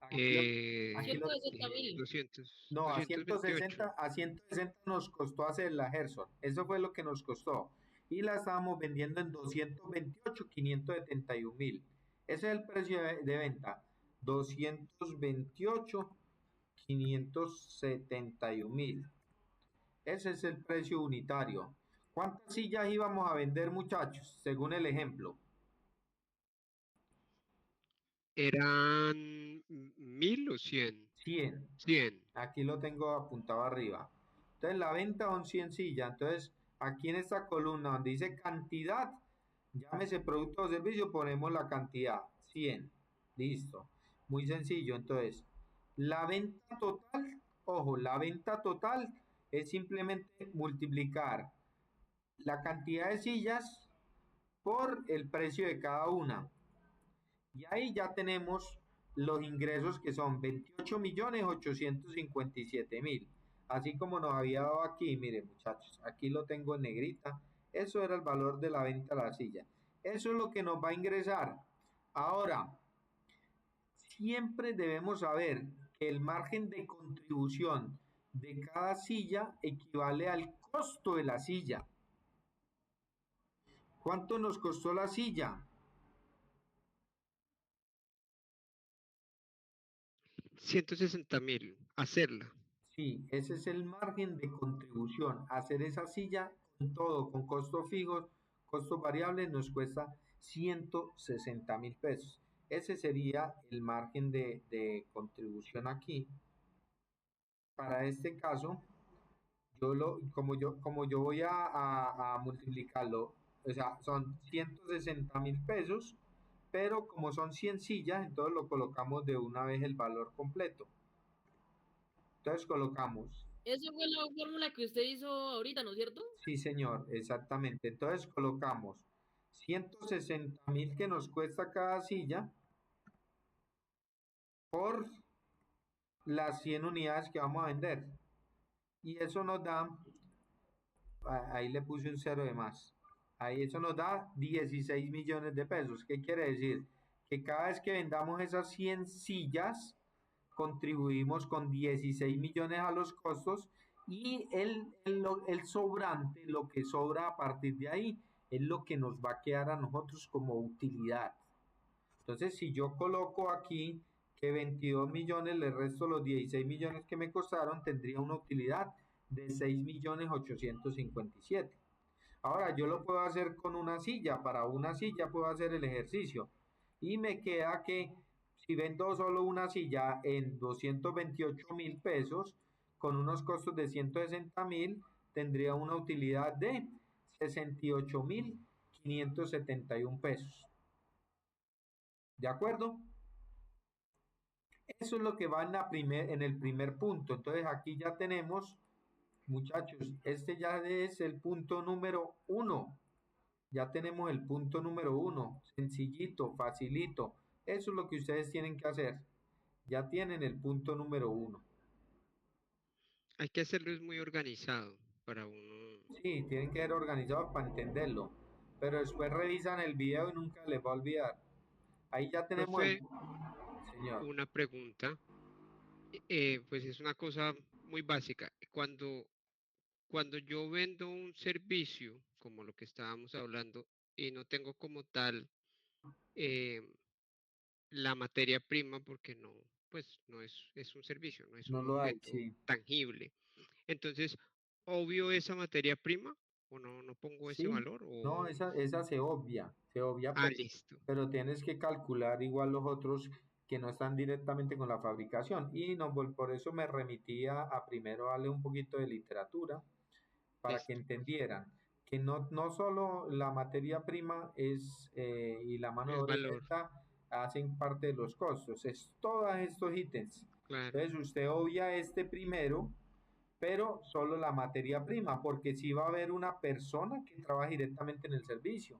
Aquí lo, 160.000. 200, no, 228. a 160 nos costó hacer la Gerson. Eso fue lo que nos costó. Y la estábamos vendiendo en 228, 571.000. Ese es el precio de venta. 228, 571.000. Ese es el precio unitario. ¿Cuántas sillas íbamos a vender, muchachos? Según el ejemplo. ¿Eran 1000 o 100? 100. 100. Aquí lo tengo apuntado arriba. Entonces la venta son 100 sillas. Entonces aquí en esta columna donde dice cantidad, llámese producto o servicio, ponemos la cantidad, 100. Listo. Muy sencillo. Entonces, la venta total, ojo, la venta total es simplemente multiplicar la cantidad de sillas por el precio de cada una. Y ahí ya tenemos los ingresos que son 28.857.000. Así como nos había dado aquí, miren muchachos, aquí lo tengo en negrita. Eso era el valor de la venta de la silla. Eso es lo que nos va a ingresar. Ahora, siempre debemos saber que el margen de contribución de cada silla equivale al costo de la silla. ¿Cuánto nos costó la silla? 160.000. Hacerla. Sí, ese es el margen de contribución. Hacer esa silla con todo, con costos fijos, costos variables, nos cuesta 160.000 pesos. Ese sería el margen de contribución aquí. Para este caso, como yo voy a multiplicarlo, o sea, son 160.000 pesos, pero como son 100 sillas, entonces lo colocamos de una vez el valor completo. Entonces colocamos. Esa fue la fórmula que usted hizo ahorita, ¿no es cierto? Sí, señor, exactamente. Entonces colocamos 160.000 que nos cuesta cada silla por las 100 unidades que vamos a vender. Y eso nos da, ahí le puse un cero de más. Ahí eso nos da 16 millones de pesos. ¿Qué quiere decir? Que cada vez que vendamos esas 100 sillas, contribuimos con 16 millones a los costos y el sobrante, lo que sobra a partir de ahí, es lo que nos va a quedar a nosotros como utilidad. Entonces, si yo coloco aquí que 22 millones, le resto los 16 millones que me costaron, tendría una utilidad de 6.857.000. Ahora, yo lo puedo hacer con una silla. Para una silla puedo hacer el ejercicio. Y me queda que si vendo solo una silla en 228.000 pesos, con unos costos de 160.000, tendría una utilidad de 68.571 pesos. ¿De acuerdo? Eso es lo que va en el primer punto. Entonces aquí ya tenemos, muchachos, este ya es el punto número 1. Ya tenemos el punto número 1. Sencillito, facilito. Eso es lo que ustedes tienen que hacer. Ya tienen el punto número 1. Hay que hacerlo es muy organizado para uno. Sí, tienen que ser organizados para entenderlo. pero después revisan el video y nunca les va a olvidar. Ahí ya tenemos el... Profe, Señor. una pregunta, pues es una cosa muy básica. Cuando yo vendo un servicio, como lo que estábamos hablando, y no tengo como tal eh, la materia prima, porque no, pues no es un servicio, no es No un lo hay, objeto sí. tangible. Entonces, obvio esa materia prima, o no pongo ese Sí, valor, no, o esa se obvia, listo. pero tienes que calcular igual los otros que no están directamente con la fabricación. Y no, por eso me remitía a primero darle un poquito de literatura para que Listo. entendieran que no solo la materia prima es y la mano de Es obra y valor, venta hacen parte de los costos, es todos estos ítems. claro. Entonces usted obvia este primero, pero solo la materia prima, porque si va a haber una persona que trabaja directamente en el servicio,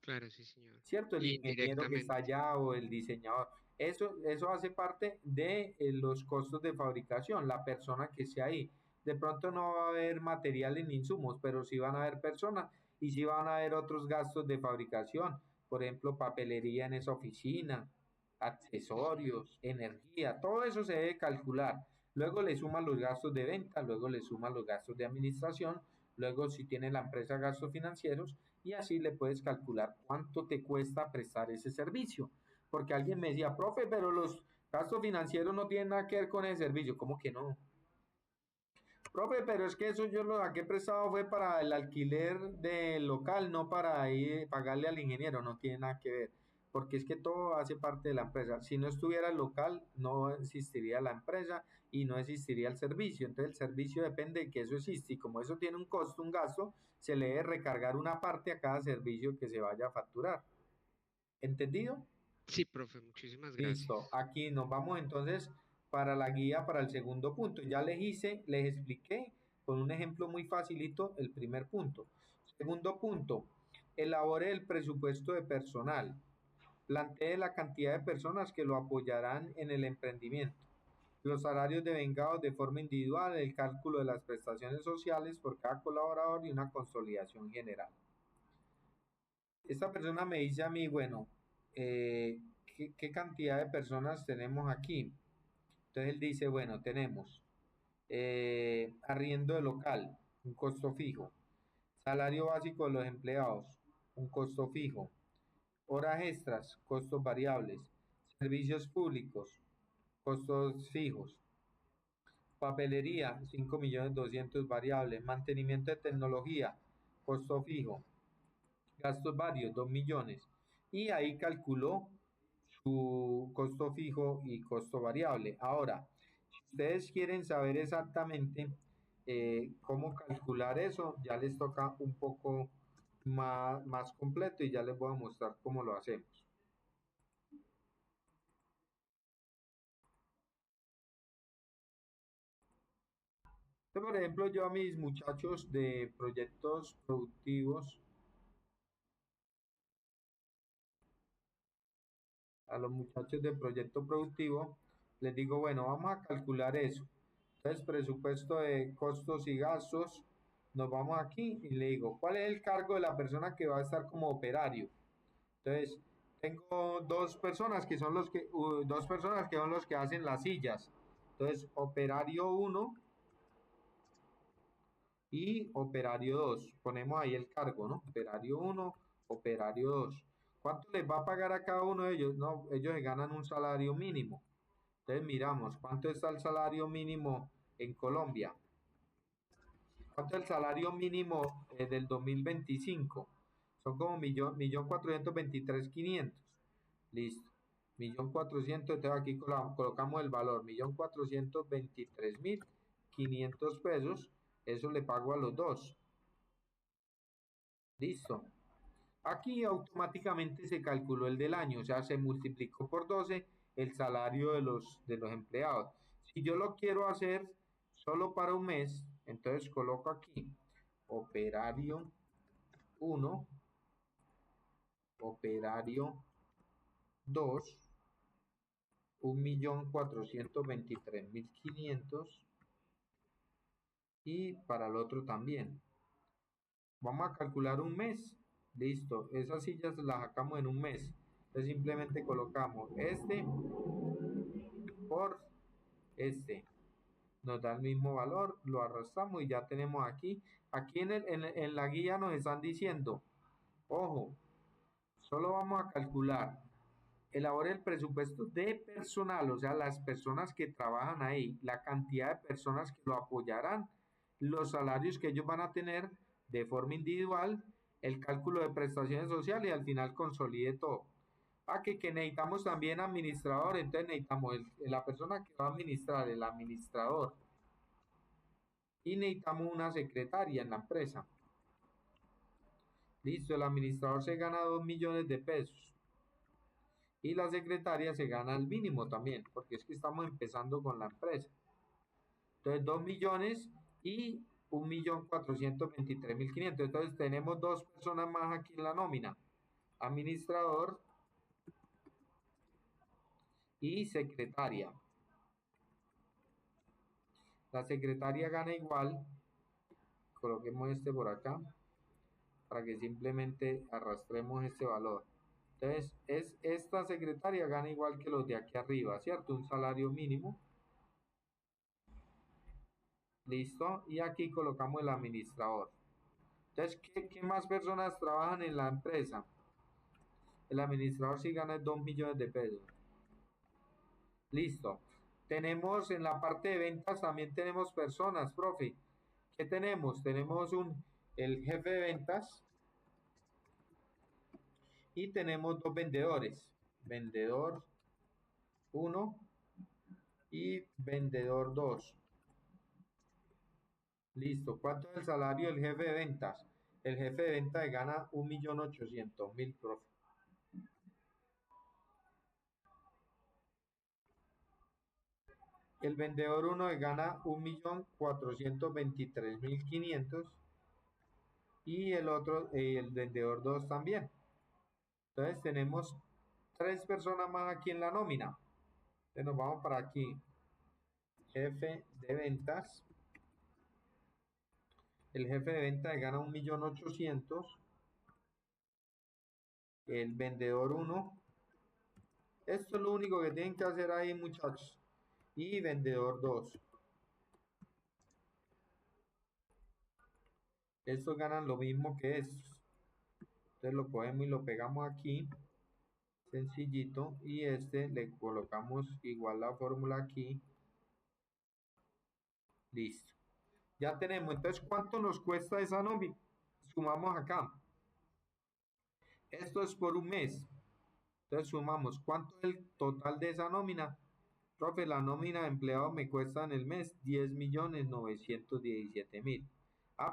Claro, sí, señor. ¿cierto? El ingeniero que está Indirectamente. allá o el diseñador. Eso hace parte de los costos de fabricación, la persona que esté ahí. De pronto no va a haber materiales ni insumos, pero sí van a haber personas y sí van a haber otros gastos de fabricación, por ejemplo, papelería en esa oficina, Sí, señor. accesorios, energía, todo eso se debe calcular. Luego le suman los gastos de venta, luego le suman los gastos de administración, luego si tiene la empresa gastos financieros y así le puedes calcular cuánto te cuesta prestar ese servicio. Porque alguien me decía, profe, pero los gastos financieros no tienen nada que ver con ese servicio. ¿Cómo que no? Profe, pero es que eso yo lo saqué prestado fue para el alquiler del local, no para ir pagarle al ingeniero, no tiene nada que ver, porque es que todo hace parte de la empresa. Si no estuviera el local, no existiría la empresa y no existiría el servicio. Entonces el servicio depende de que eso existe y como eso tiene un costo, un gasto, se le debe recargar una parte a cada servicio que se vaya a facturar. ¿Entendido? Sí, profe, muchísimas Listo, gracias. aquí nos vamos entonces para la guía para el segundo punto. Ya les expliqué con un ejemplo muy facilito el primer punto. Segundo punto, elabore el presupuesto de personal. Plantee la cantidad de personas que lo apoyarán en el emprendimiento. Los salarios devengados de forma individual, el cálculo de las prestaciones sociales por cada colaborador y una consolidación general. Esta persona me dice a mí, bueno, ¿qué cantidad de personas tenemos aquí? Entonces él dice, bueno, tenemos arriendo de local, un costo fijo, salario básico de los empleados, un costo fijo, horas extras, costos variables, servicios públicos, costos fijos, papelería, 5.200.000 variables, mantenimiento de tecnología, costo fijo, gastos varios, 2 millones. Y ahí calculó su costo fijo y costo variable. Ahora, si ustedes quieren saber exactamente cómo calcular eso, ya les toca un poco más completo y ya les voy a mostrar cómo lo hacemos. Entonces, por ejemplo, yo a mis muchachos de proyectos productivos, a los muchachos de proyecto productivo, les digo, bueno, vamos a calcular eso. Entonces, presupuesto de costos y gastos, nos vamos aquí y le digo, ¿cuál es el cargo de la persona que va a estar como operario? Entonces, tengo dos personas que son los que hacen las sillas. Entonces, operario 1 y operario 2. Ponemos ahí el cargo, ¿no? Operario 1, operario 2. ¿Cuánto les va a pagar a cada uno de ellos? No, ellos se ganan un salario mínimo. Entonces miramos, ¿cuánto está el salario mínimo en Colombia? ¿Cuánto es el salario mínimo del 2025? Son como 1.423.500. Listo. 1.400.000, entonces aquí colocamos el valor, 1.423.500 pesos. Eso le pago a los dos. Listo. Aquí automáticamente se calculó el del año, o sea, se multiplicó por 12 el salario de los empleados. Si yo lo quiero hacer solo para un mes, entonces coloco aquí operario 1, operario 2, 1.423.500 y para el otro también. Vamos a calcular un mes. Listo, esas sillas las sacamos en un mes. Entonces simplemente colocamos este por este. Nos da el mismo valor, lo arrastramos y ya tenemos aquí. Aquí en la guía nos están diciendo, ojo, solo vamos a calcular, elabore el presupuesto de personal, o sea, las personas que trabajan ahí, la cantidad de personas que lo apoyarán, los salarios que ellos van a tener de forma individual, el cálculo de prestaciones sociales y al final consolide todo. Que necesitamos también administrador, entonces necesitamos la persona que va a administrar, el administrador, y necesitamos una secretaria en la empresa. Listo, el administrador se gana 2 millones de pesos y la secretaria se gana el mínimo también, porque es que estamos empezando con la empresa. Entonces 2 millones y 1.423.500. Entonces tenemos dos personas más aquí en la nómina, administrador y secretaria. La secretaria gana igual, coloquemos este por acá, para que simplemente arrastremos este valor. Entonces, esta secretaria gana igual que los de aquí arriba, ¿cierto? Un salario mínimo. Listo. Y aquí colocamos el administrador. Entonces, ¿qué más personas trabajan en la empresa? El administrador sí gana 2 millones de pesos. Listo. Tenemos en la parte de ventas, también tenemos personas, profe. ¿Qué tenemos? Tenemos el jefe de ventas y tenemos dos vendedores. Vendedor 1 y vendedor 2. Listo. ¿Cuánto es el salario del jefe de ventas? El jefe de ventas gana 1.800.000, profe. El vendedor 1 gana 1.423.500 y el otro, el vendedor 2 también. Entonces tenemos 3 personas más aquí en la nómina. Entonces nos vamos para aquí. Jefe de ventas. El jefe de ventas gana 1.800.000. El vendedor 1. Esto es lo único que tienen que hacer ahí, muchachos. Y vendedor 2. Estos ganan lo mismo que estos. Entonces lo cogemos y lo pegamos aquí. Sencillito. Y este le colocamos igual la fórmula aquí. Listo. Ya tenemos. Entonces, ¿cuánto nos cuesta esa nómina? Sumamos acá. Esto es por un mes. Entonces sumamos. ¿Cuánto es el total de esa nómina? Profe, la nómina de empleado me cuesta en el mes 10.917.000.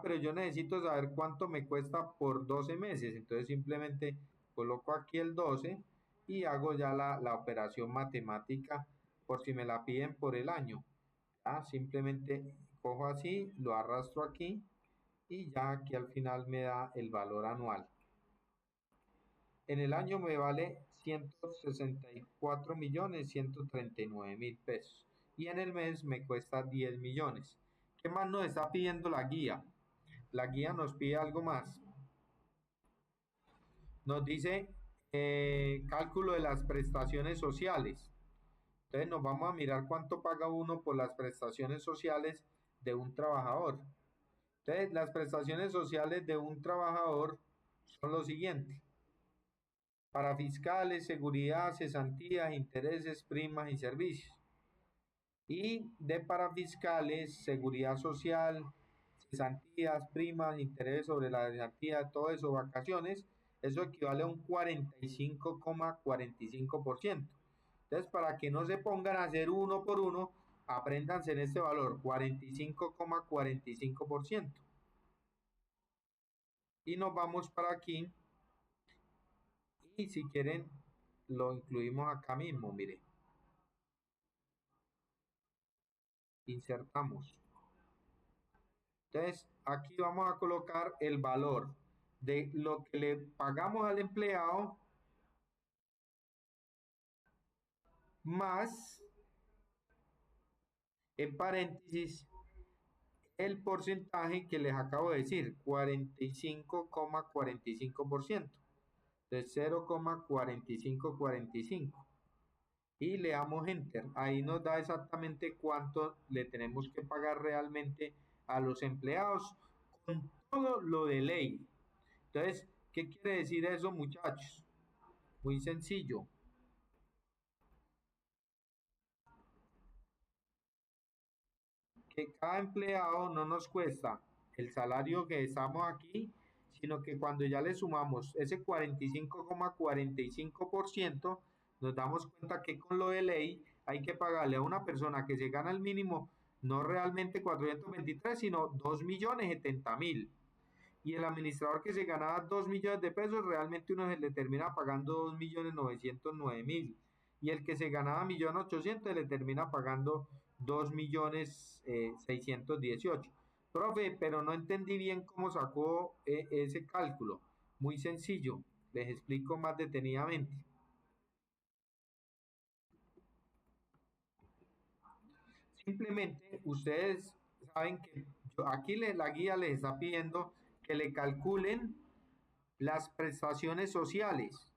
Pero yo necesito saber cuánto me cuesta por 12 meses. Entonces simplemente coloco aquí el 12 y hago ya la operación matemática por si me la piden por el año. Simplemente cojo así, lo arrastro aquí y ya aquí al final me da el valor anual. En el año me vale 164.139.000 pesos y en el mes me cuesta 10 millones. ¿Qué más nos está pidiendo la guía? La guía nos pide algo más. Nos dice cálculo de las prestaciones sociales. Entonces nos vamos a mirar cuánto paga uno por las prestaciones sociales de un trabajador. Entonces las prestaciones sociales de un trabajador son lo siguiente. Para fiscales, seguridad, cesantías, intereses, primas y servicios. Y de parafiscales, seguridad social, cesantías, primas, intereses sobre la cesantía, todo eso, vacaciones, eso equivale a un 45,45%. Entonces, para que no se pongan a hacer uno por uno, apréndanse en este valor, 45,45%. Y nos vamos para aquí. Y si quieren, lo incluimos acá mismo, mire. Insertamos. Entonces, aquí vamos a colocar el valor de lo que le pagamos al empleado más, en paréntesis, el porcentaje que les acabo de decir, 45,45%. De 0,4545. Y le damos enter. Ahí nos da exactamente cuánto le tenemos que pagar realmente a los empleados con todo lo de ley. Entonces, ¿qué quiere decir eso, muchachos? Muy sencillo. Que cada empleado no nos cuesta el salario que estamos aquí, sino que cuando ya le sumamos ese 45,45%, nos damos cuenta que con lo de ley hay que pagarle a una persona que se gana el mínimo, no realmente 423, sino 2.070.000. Y el administrador que se ganaba 2 millones de pesos, realmente uno se le termina pagando 2.909.000. Y el que se ganaba 1.800.000 le termina pagando 2.618.000. Profe, pero no entendí bien cómo sacó ese cálculo. Muy sencillo, les explico más detenidamente. Simplemente ustedes saben que aquí la guía les está pidiendo que le calculen las prestaciones sociales.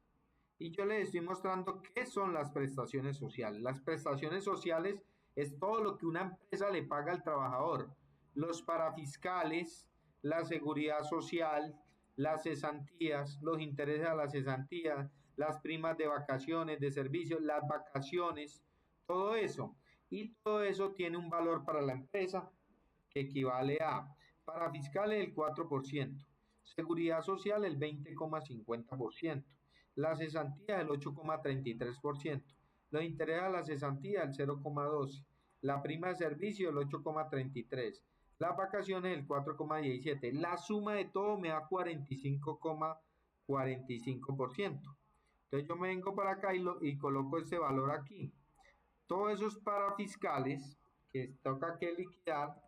Y yo les estoy mostrando qué son las prestaciones sociales. Las prestaciones sociales es todo lo que una empresa le paga al trabajador. Los parafiscales, la seguridad social, las cesantías, los intereses a la cesantía, las primas de vacaciones, de servicios, las vacaciones, todo eso. Y todo eso tiene un valor para la empresa que equivale a parafiscales el 4%, seguridad social el 20,50%, la cesantía el 8,33%, los intereses a la cesantía el 0,12%, la prima de servicio el 8,33%, las vacaciones el 4,17%, la suma de todo me da 45,45%. Entonces yo me vengo para acá y coloco ese valor aquí. Todos esos parafiscales que toca que liquidar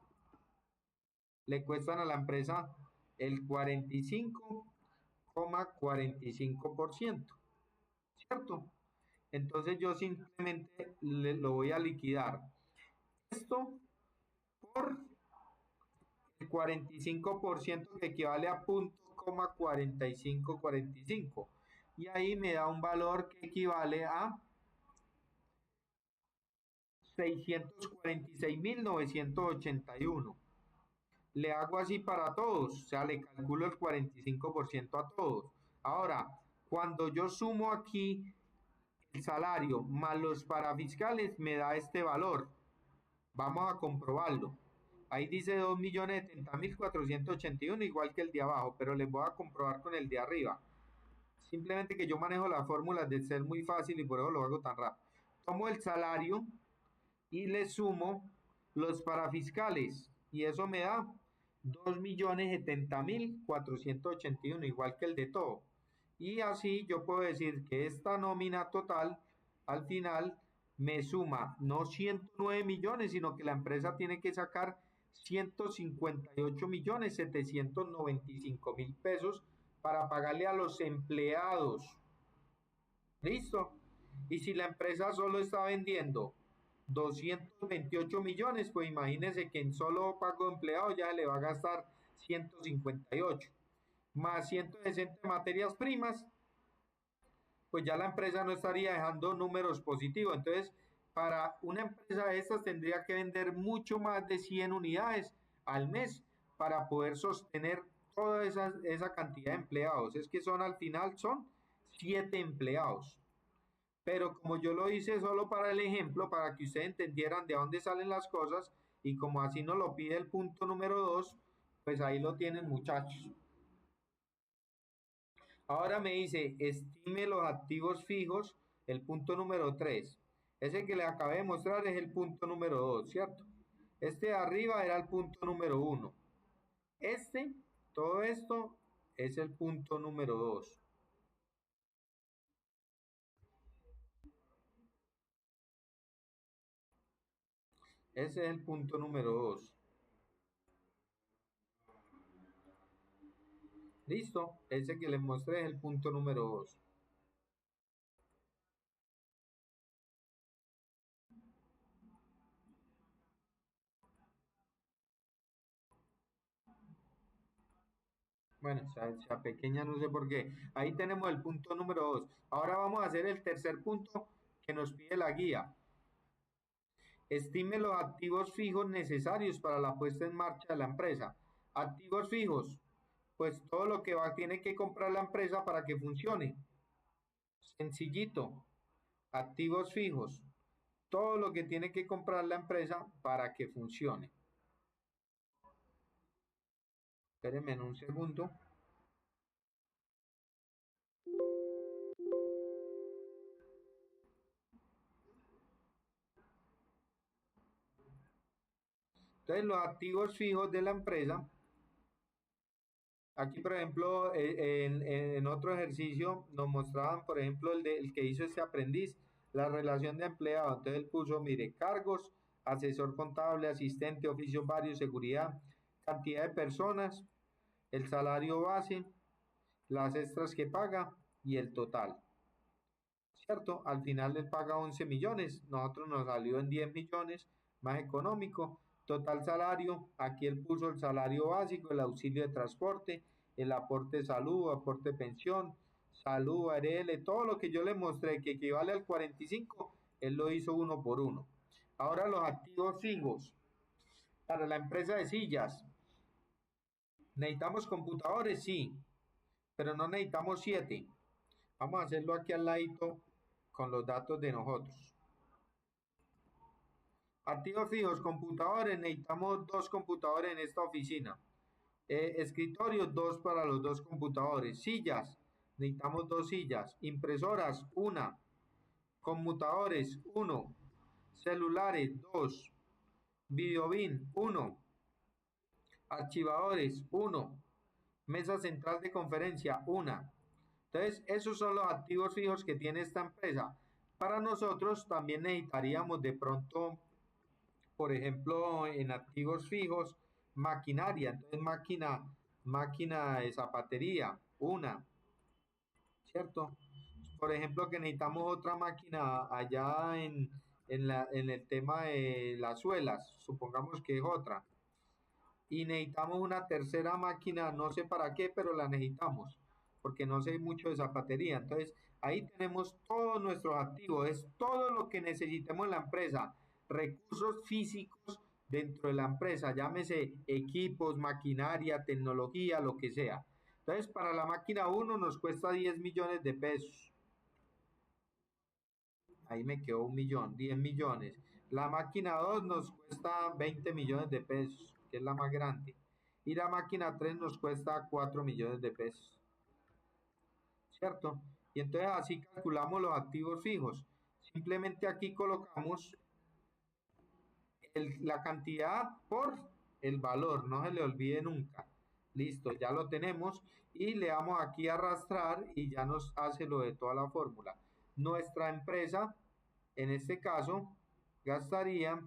le cuestan a la empresa el 45,45%, ¿cierto? Entonces yo simplemente lo voy a liquidar. Esto por el 45% que equivale a 0,4545. Y ahí me da un valor que equivale a 646.981. Le hago así para todos, o sea, le calculo el 45% a todos. Ahora, cuando yo sumo aquí el salario más los parafiscales, me da este valor. Vamos a comprobarlo. Ahí dice 2.070.481, igual que el de abajo, pero les voy a comprobar con el de arriba. Simplemente que yo manejo las fórmulas de Excel muy fácil y por eso lo hago tan rápido. Tomo el salario y le sumo los parafiscales y eso me da 2.070.481, igual que el de todo. Y así yo puedo decir que esta nómina total al final me suma no 109 millones, sino que la empresa tiene que sacar 158.795.000 pesos para pagarle a los empleados. ¿Listo? Y si la empresa solo está vendiendo 228 millones, pues imagínense que en solo pago de empleados ya le va a gastar 158, más 160 materias primas, pues ya la empresa no estaría dejando números positivos. Entonces, para una empresa de estas tendría que vender mucho más de 100 unidades al mes para poder sostener toda esa cantidad de empleados. Es que son al final, son 7 empleados. Pero como yo lo hice solo para el ejemplo, para que ustedes entendieran de dónde salen las cosas, y como así nos lo pide el punto número 2, pues ahí lo tienen, muchachos. Ahora me dice, estime los activos fijos, el punto número 3. Ese que le acabé de mostrar es el punto número 2, ¿cierto? Este de arriba era el punto número 1. Todo esto es el punto número 2. Ese es el punto número 2. Listo, ese que les mostré es el punto número 2. Bueno, esa pequeña no sé por qué. Ahí tenemos el punto número 2. Ahora vamos a hacer el tercer punto que nos pide la guía. Estime los activos fijos necesarios para la puesta en marcha de la empresa. Activos fijos, pues todo lo que tiene que comprar la empresa para que funcione. Sencillito. Activos fijos, todo lo que tiene que comprar la empresa para que funcione. Espérenme en un segundo. Entonces, los activos fijos de la empresa, aquí por ejemplo, en otro ejercicio nos mostraban, por ejemplo, el que hizo este aprendiz, la relación de empleado. Entonces él puso, mire, cargos, asesor contable, asistente, oficios varios, seguridad, cantidad de personas, el salario base, las extras que paga y el total. ¿Cierto? Al final él paga 11 millones, nosotros nos salió en 10 millones, más económico. Total salario, aquí él puso el salario básico, el auxilio de transporte, el aporte de salud, aporte de pensión, salud, ARL, todo lo que yo le mostré que equivale al 45, él lo hizo uno por uno. Ahora los activos fijos. Para la empresa de sillas, ¿necesitamos computadores? Sí, pero no necesitamos 7. Vamos a hacerlo aquí al ladito con los datos de nosotros. Activos fijos, computadores, necesitamos 2 computadores en esta oficina. Escritorios, 2 para los 2 computadores. Sillas, necesitamos 2 sillas. Impresoras, 1. Conmutadores, 1. Celulares, 2. Videobin, 1. Archivadores, 1. Mesa central de conferencia, 1. Entonces, esos son los activos fijos que tiene esta empresa. Para nosotros también necesitaríamos de pronto, por ejemplo, en activos fijos, maquinaria. Entonces, máquina de zapatería, 1, ¿cierto? Por ejemplo, que necesitamos otra máquina allá en el tema de las suelas, supongamos que es otra. Y necesitamos una tercera máquina, no sé para qué, pero la necesitamos, porque no sé mucho de zapatería. Entonces, ahí tenemos todos nuestros activos, es todo lo que necesitemos en la empresa, recursos físicos dentro de la empresa, llámese equipos, maquinaria, tecnología, lo que sea. Entonces, para la máquina 1 nos cuesta 10 millones de pesos. Ahí me quedó 1 millón, 10 millones. La máquina 2 nos cuesta 20 millones de pesos, que es la más grande. Y la máquina 3 nos cuesta 4 millones de pesos. ¿Cierto? Y entonces así calculamos los activos fijos. Simplemente aquí colocamos la cantidad por el valor, no se le olvide nunca. Listo, ya lo tenemos y le damos aquí a arrastrar y ya nos hace lo de toda la fórmula. Nuestra empresa, en este caso, gastaría,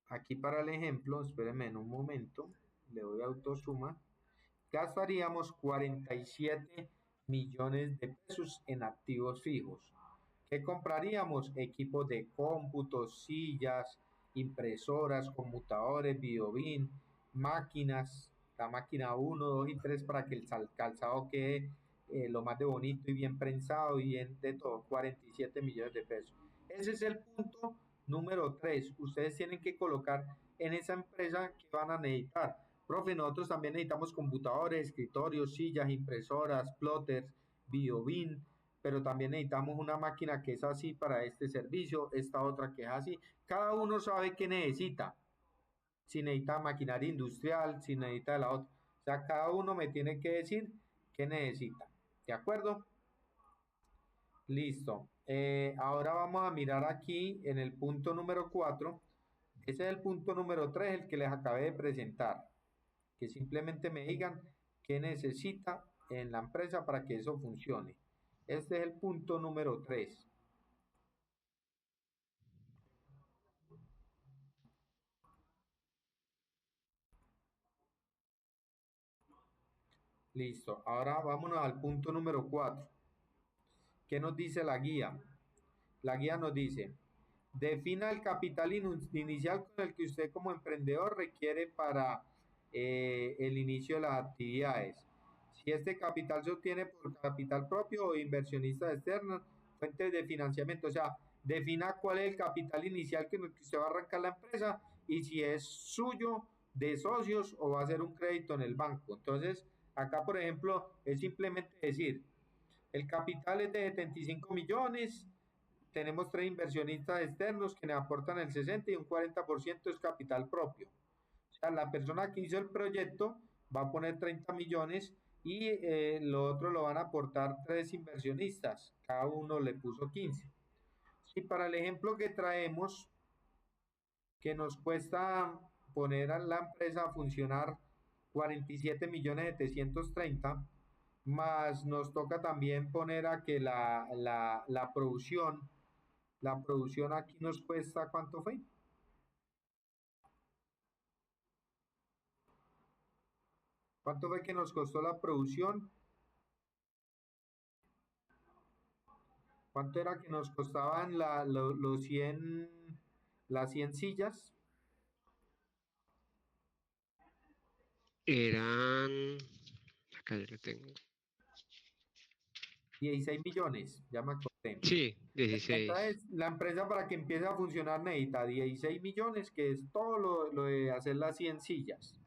aquí para el ejemplo, espérenme en un momento, le doy autosuma, gastaríamos 47 millones de pesos en activos fijos. ¿Qué compraríamos? Equipos de cómputo, sillas, impresoras, computadores, videobin, máquinas, la máquina 1, 2 y 3 para que el calzado quede lo más de bonito y bien prensado y bien de todo, 47 millones de pesos. Ese es el punto número 3. Ustedes tienen que colocar en esa empresa que van a necesitar. Profe, nosotros también necesitamos computadores, escritorios, sillas, impresoras, plotters, videobin, pero también necesitamos una máquina que es así para este servicio, esta otra que es así. Cada uno sabe qué necesita. Si necesita maquinaria industrial, si necesita la otra. O sea, cada uno me tiene que decir qué necesita. ¿De acuerdo? Listo. Ahora vamos a mirar aquí en el punto número 4. Ese es el punto número 3, el que les acabé de presentar. Que simplemente me digan qué necesita en la empresa para que eso funcione. Este es el punto número 3. Listo. Ahora vámonos al punto número 4. ¿Qué nos dice la guía? La guía nos dice, defina el capital inicial con el que usted como emprendedor requiere para el inicio de las actividades. Si este capital se obtiene por capital propio o inversionistas externos, fuentes de financiamiento, o sea, defina cuál es el capital inicial que usted va a arrancar la empresa y si es suyo, de socios o va a ser un crédito en el banco. Entonces, acá, por ejemplo, es simplemente decir, el capital es de 75 millones, tenemos 3 inversionistas externos que nos aportan el 60 y un 40% es capital propio. O sea, la persona que hizo el proyecto va a poner 30 millones y lo otro lo van a aportar 3 inversionistas, cada uno le puso 15. Y para el ejemplo que traemos, que nos cuesta poner a la empresa a funcionar 47 millones 730, más nos toca también poner a que la producción aquí nos cuesta, ¿cuánto fue? ¿Cuánto fue que nos costó la producción? ¿Cuánto era que nos costaban los 100, las 100 sillas? Eran, acá yo lo tengo. 16 millones, ya me acordé. Sí, 16. Entonces, la empresa para que empiece a funcionar necesita 16 millones, que es todo lo de hacer las 100 sillas.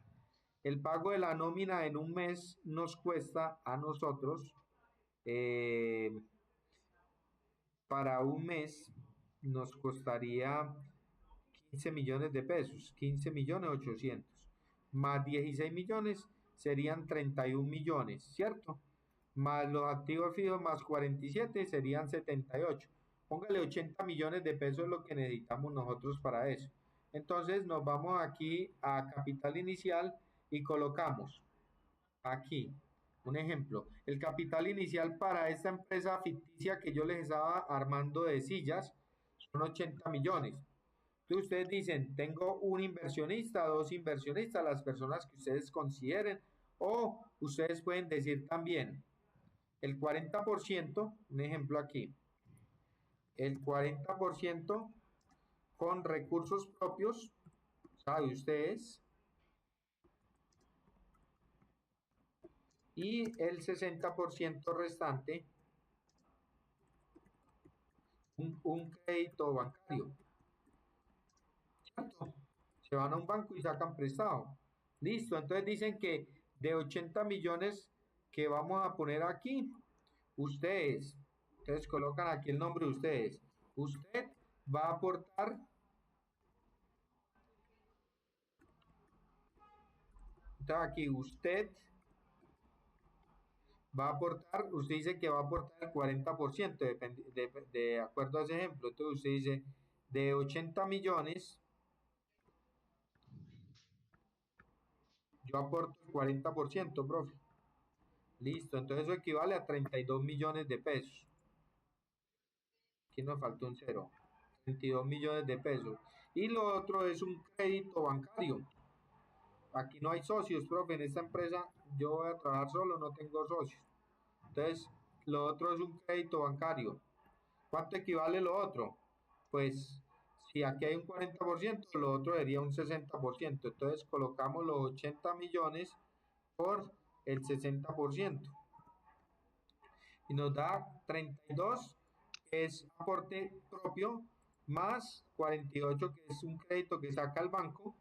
El pago de la nómina en un mes nos cuesta a nosotros, para un mes nos costaría 15 millones de pesos, 15 millones 800, más 16 millones serían 31 millones, ¿cierto? Más los activos fijos más 47 serían 78. Póngale 80 millones de pesos lo que necesitamos nosotros para eso. Entonces nos vamos aquí a capital inicial y colocamos aquí un ejemplo. El capital inicial para esta empresa ficticia que yo les estaba armando de sillas son 80 millones. Entonces ustedes dicen, tengo un inversionista, dos inversionistas, las personas que ustedes consideren, o ustedes pueden decir también el 40%, un ejemplo aquí, el 40% con recursos propios, ¿sabe ustedes? Y el 60% restante, un crédito bancario. ¿Cierto? Se van a un banco y sacan prestado. Listo, entonces dicen que de 80 millones que vamos a poner aquí, ustedes, entonces colocan aquí el nombre de ustedes. Usted va a aportar, entonces aquí usted va a aportar, usted dice que va a aportar el 40%, de acuerdo a ese ejemplo. Entonces usted dice, de 80 millones, yo aporto el 40%, profe. Listo, entonces eso equivale a 32 millones de pesos. Aquí nos faltó un cero. 32 millones de pesos. Y lo otro es un crédito bancario. Aquí no hay socios, profe. En esta empresa yo voy a trabajar solo, no tengo socios. Entonces, lo otro es un crédito bancario. ¿Cuánto equivale lo otro? Pues, si aquí hay un 40%, lo otro sería un 60%. Entonces, colocamos los 80 millones por el 60%. Y nos da 32, que es aporte propio, más 48, que es un crédito que saca el banco.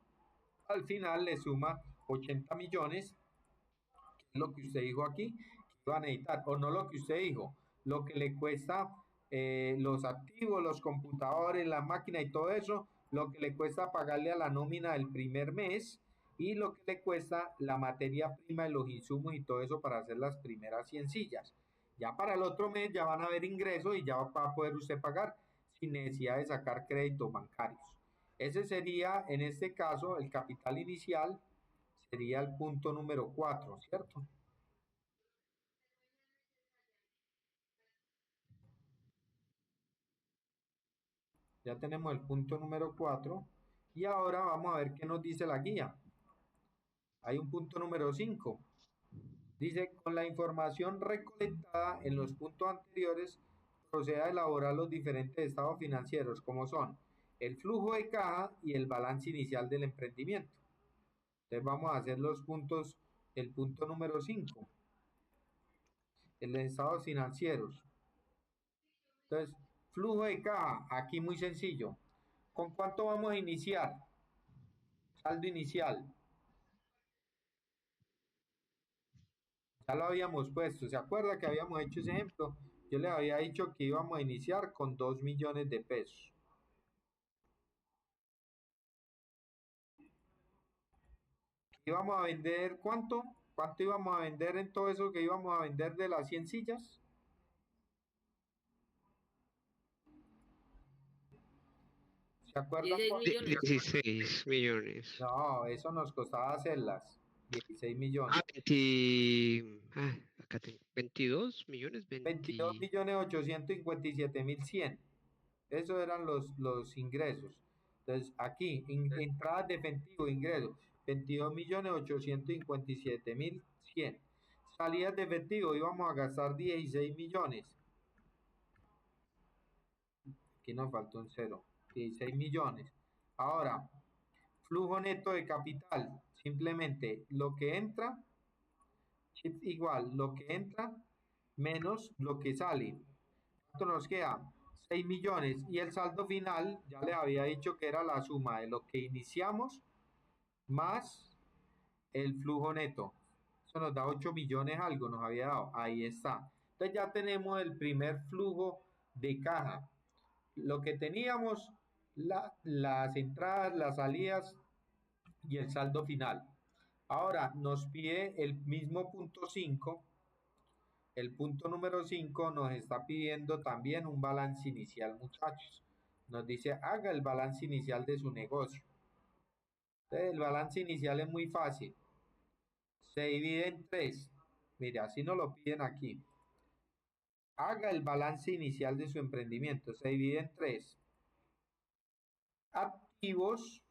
Al final le suma 80 millones, que es lo que usted dijo aquí, que va a necesitar, o no lo que usted dijo, lo que le cuesta los activos, los computadores, la máquina y todo eso, lo que le cuesta pagarle a la nómina del primer mes y lo que le cuesta la materia prima y los insumos y todo eso para hacer las primeras 100 sillas. Ya para el otro mes ya van a haber ingresos y ya va a poder usted pagar sin necesidad de sacar créditos bancarios. Ese sería, en este caso, el capital inicial, sería el punto número 4, ¿cierto? Ya tenemos el punto número 4 y ahora vamos a ver qué nos dice la guía. Hay un punto número 5. Dice, con la información recolectada en los puntos anteriores, proceda a elaborar los diferentes estados financieros, como son el flujo de caja y el balance inicial del emprendimiento. Entonces vamos a hacer los puntos, el punto número 5, el de estados financieros. Entonces, flujo de caja, aquí muy sencillo. ¿Con cuánto vamos a iniciar? Saldo inicial. Ya lo habíamos puesto, ¿se acuerda que habíamos hecho ese ejemplo? Yo les había dicho que íbamos a iniciar con 2 millones de pesos. ¿Íbamos a vender cuánto? ¿Cuánto íbamos a vender en todo eso que íbamos a vender de las 100 sillas? ¿Se acuerdan? 16 millones. 16 millones. No, eso nos costaba hacerlas. 16 millones. Acá tengo 22 millones, 22 millones 857 mil 100. Esos eran los ingresos. Entonces, aquí, entradas de efectivo, ingresos, 22 millones 857 mil 100. Salidas de efectivo, íbamos a gastar 16 millones. Aquí nos faltó un cero. 16 millones. Ahora, flujo neto de capital. Simplemente lo que entra, igual lo que entra menos lo que sale. ¿Cuánto nos queda? 6 millones. Y el saldo final, ya les había dicho que era la suma de lo que iniciamos más el flujo neto. Eso nos da 8 millones algo, nos había dado. Ahí está. Entonces ya tenemos el primer flujo de caja. Lo que teníamos, las entradas, las salidas y el saldo final. Ahora nos pide el mismo punto 5. El punto número 5 nos está pidiendo también un balance inicial, muchachos. Nos dice, haga el balance inicial de su negocio. Entonces, el balance inicial es muy fácil. Se divide en 3. Mire, así nos lo piden aquí. Haga el balance inicial de su emprendimiento. Se divide en 3. Activos,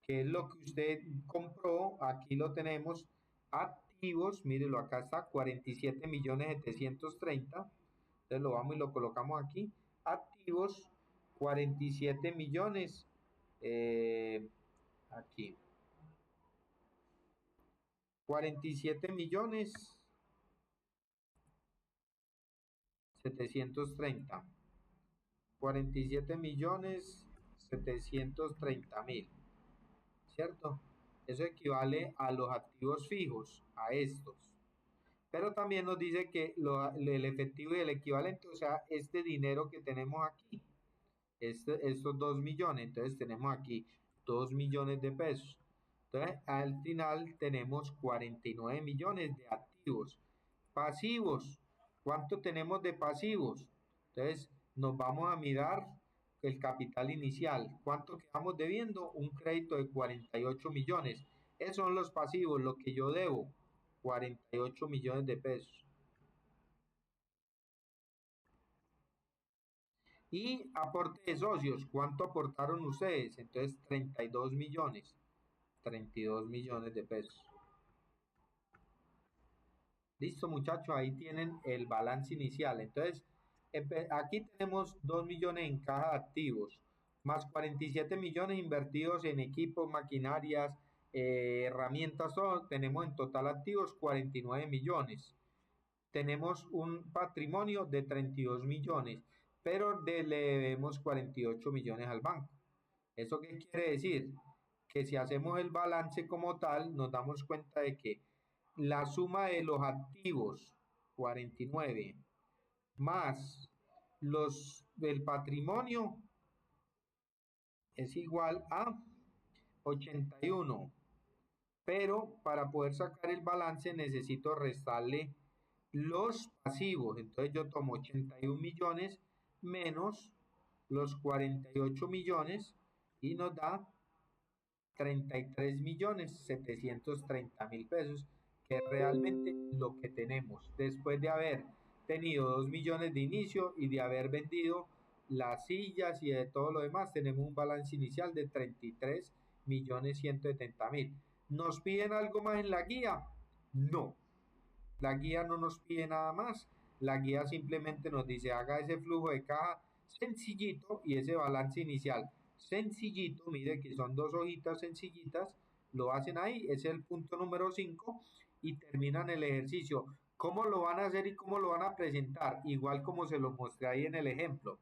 que es lo que usted compró. Aquí lo tenemos. Activos, mírelo, acá está, 47 millones 730. Entonces lo vamos y lo colocamos aquí. Activos, 47 millones. Aquí. 47 millones 730. 47 millones 730 mil. ¿Cierto? Eso equivale a los activos fijos, a estos. Pero también nos dice que el efectivo y el equivalente, o sea, este dinero que tenemos aquí, estos 2 millones, entonces tenemos aquí 2 millones de pesos. Entonces, al final tenemos 49 millones de activos. Pasivos, ¿cuánto tenemos de pasivos? Entonces, nos vamos a mirar el capital inicial. ¿Cuánto quedamos debiendo? Un crédito de 48 millones. Esos son los pasivos, lo que yo debo, 48 millones de pesos. Y aporte de socios, ¿cuánto aportaron ustedes? Entonces, 32 millones. 32 millones de pesos. Listo, muchachos, ahí tienen el balance inicial. Entonces, aquí tenemos 2 millones en caja de activos, más 47 millones invertidos en equipos, maquinarias, herramientas, todo. Tenemos en total activos 49 millones. Tenemos un patrimonio de 32 millones, pero le debemos 48 millones al banco. ¿Eso qué quiere decir? Que si hacemos el balance como tal, nos damos cuenta de que la suma de los activos, 49, más del patrimonio, es igual a 81. Pero para poder sacar el balance necesito restarle los pasivos. Entonces yo tomo 81 millones menos los 48 millones y nos da 33 millones 730 mil pesos, que es realmente lo que tenemos después de haber tenido 2 millones de inicio y de haber vendido las sillas y de todo lo demás. Tenemos un balance inicial de 33 millones 170 mil. ¿Nos piden algo más en la guía? No, la guía no nos pide nada más. La guía simplemente nos dice haga ese flujo de caja sencillito y ese balance inicial sencillito. Mire que son 2 hojitas sencillitas lo hacen ahí, ese es el punto número 5 y terminan el ejercicio. ¿Cómo lo van a hacer y cómo lo van a presentar? Igual como se lo mostré ahí en el ejemplo.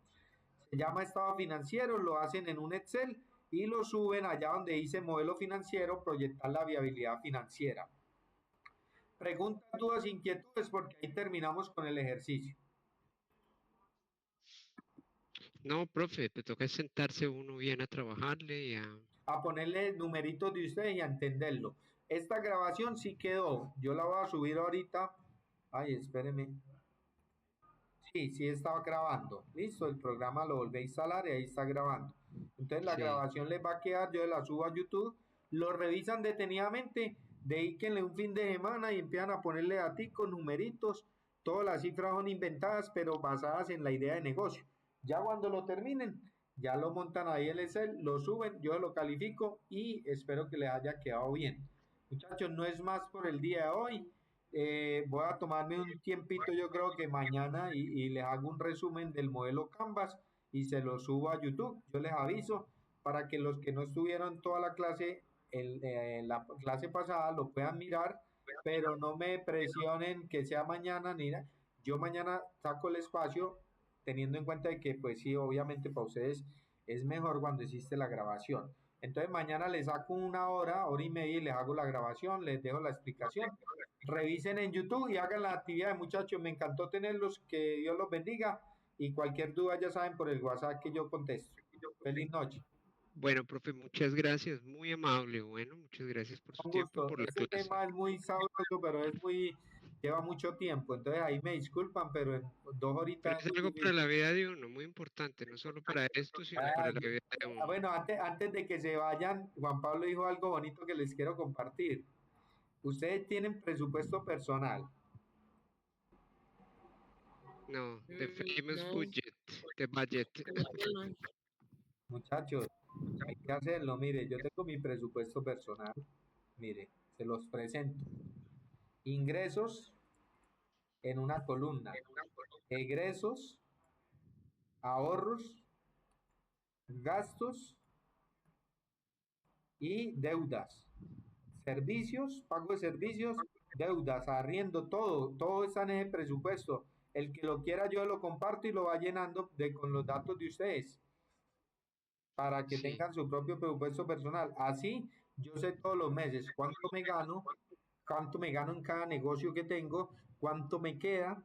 Se llama estado financiero, lo hacen en un Excel y lo suben allá donde dice modelo financiero, proyectar la viabilidad financiera. Preguntas, dudas, inquietudes, porque ahí terminamos con el ejercicio. No, profe, te toca sentarse uno bien a trabajarle y a ponerle numeritos de ustedes y a entenderlo. Esta grabación sí quedó, yo la voy a subir ahorita. Ay, espéreme. Sí, estaba grabando. Listo, el programa lo volví a instalar y ahí está grabando. Entonces la Sí. grabación les va a quedar, yo la subo a YouTube, lo revisan detenidamente, dedíquenle un fin de semana y empiezan a ponerle daticos, numeritos, todas las cifras son inventadas, pero basadas en la idea de negocio. Ya cuando lo terminen, ya lo montan ahí en el Excel, lo suben, yo lo califico y espero que les haya quedado bien. Muchachos, no es más por el día de hoy. Voy a tomarme un tiempito, yo creo que mañana, y les hago un resumen del modelo Canvas y se lo subo a YouTube. Yo les aviso para que los que no estuvieron toda la clase, la clase pasada, lo puedan mirar, pero no me presionen que sea mañana ni nada. Yo mañana saco el espacio, teniendo en cuenta de que, pues sí, obviamente para ustedes es mejor cuando existe la grabación. Entonces mañana les saco una hora, hora y media y les hago la grabación, les dejo la explicación. Revisen en YouTube y hagan la actividad, muchachos. Me encantó tenerlos, que Dios los bendiga. Y cualquier duda ya saben por el WhatsApp que yo contesto. Feliz noche. Bueno, profe, muchas gracias, muy amable. Bueno, muchas gracias por su Con tiempo y gusto. por la Este clase. tema es muy sabroso, pero lleva mucho tiempo. Entonces ahí me disculpan, pero en 2 Pero horitas es es muy algo para difícil. la vida de uno, muy importante, no solo para esto, sino para la vida de uno. Bueno, antes de que se vayan, Juan Pablo dijo algo bonito que les quiero compartir. Ustedes tienen presupuesto personal. No, the famous No, budget, the budget. no. Muchachos, hay que hacerlo. Mire, yo tengo mi presupuesto personal. Mire, se los presento. Ingresos en una columna. Egresos, ahorros, gastos y deudas. Servicios, pago de servicios, deudas, arriendo, todo está en ese presupuesto. El que lo quiera yo lo comparto y lo va llenando con los datos de ustedes para que Sí, tengan su propio presupuesto personal. Así yo sé todos los meses cuánto me gano en cada negocio que tengo, cuánto me queda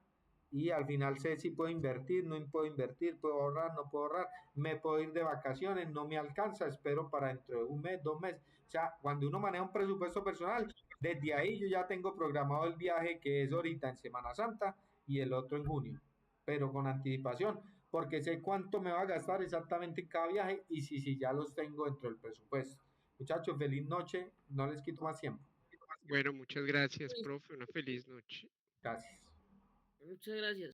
y al final sé si puedo invertir, no puedo invertir, puedo ahorrar, no puedo ahorrar, me puedo ir de vacaciones, no me alcanza, espero para dentro de un mes, 2 meses. O sea, cuando uno maneja un presupuesto personal, desde ahí yo ya tengo programado el viaje que es ahorita en Semana Santa y el otro en junio, pero con anticipación, porque sé cuánto me va a gastar exactamente en cada viaje y si ya los tengo dentro del presupuesto. Muchachos, feliz noche, no les quito más tiempo. bueno, muchas gracias, profe, una feliz noche. Gracias. Muchas gracias.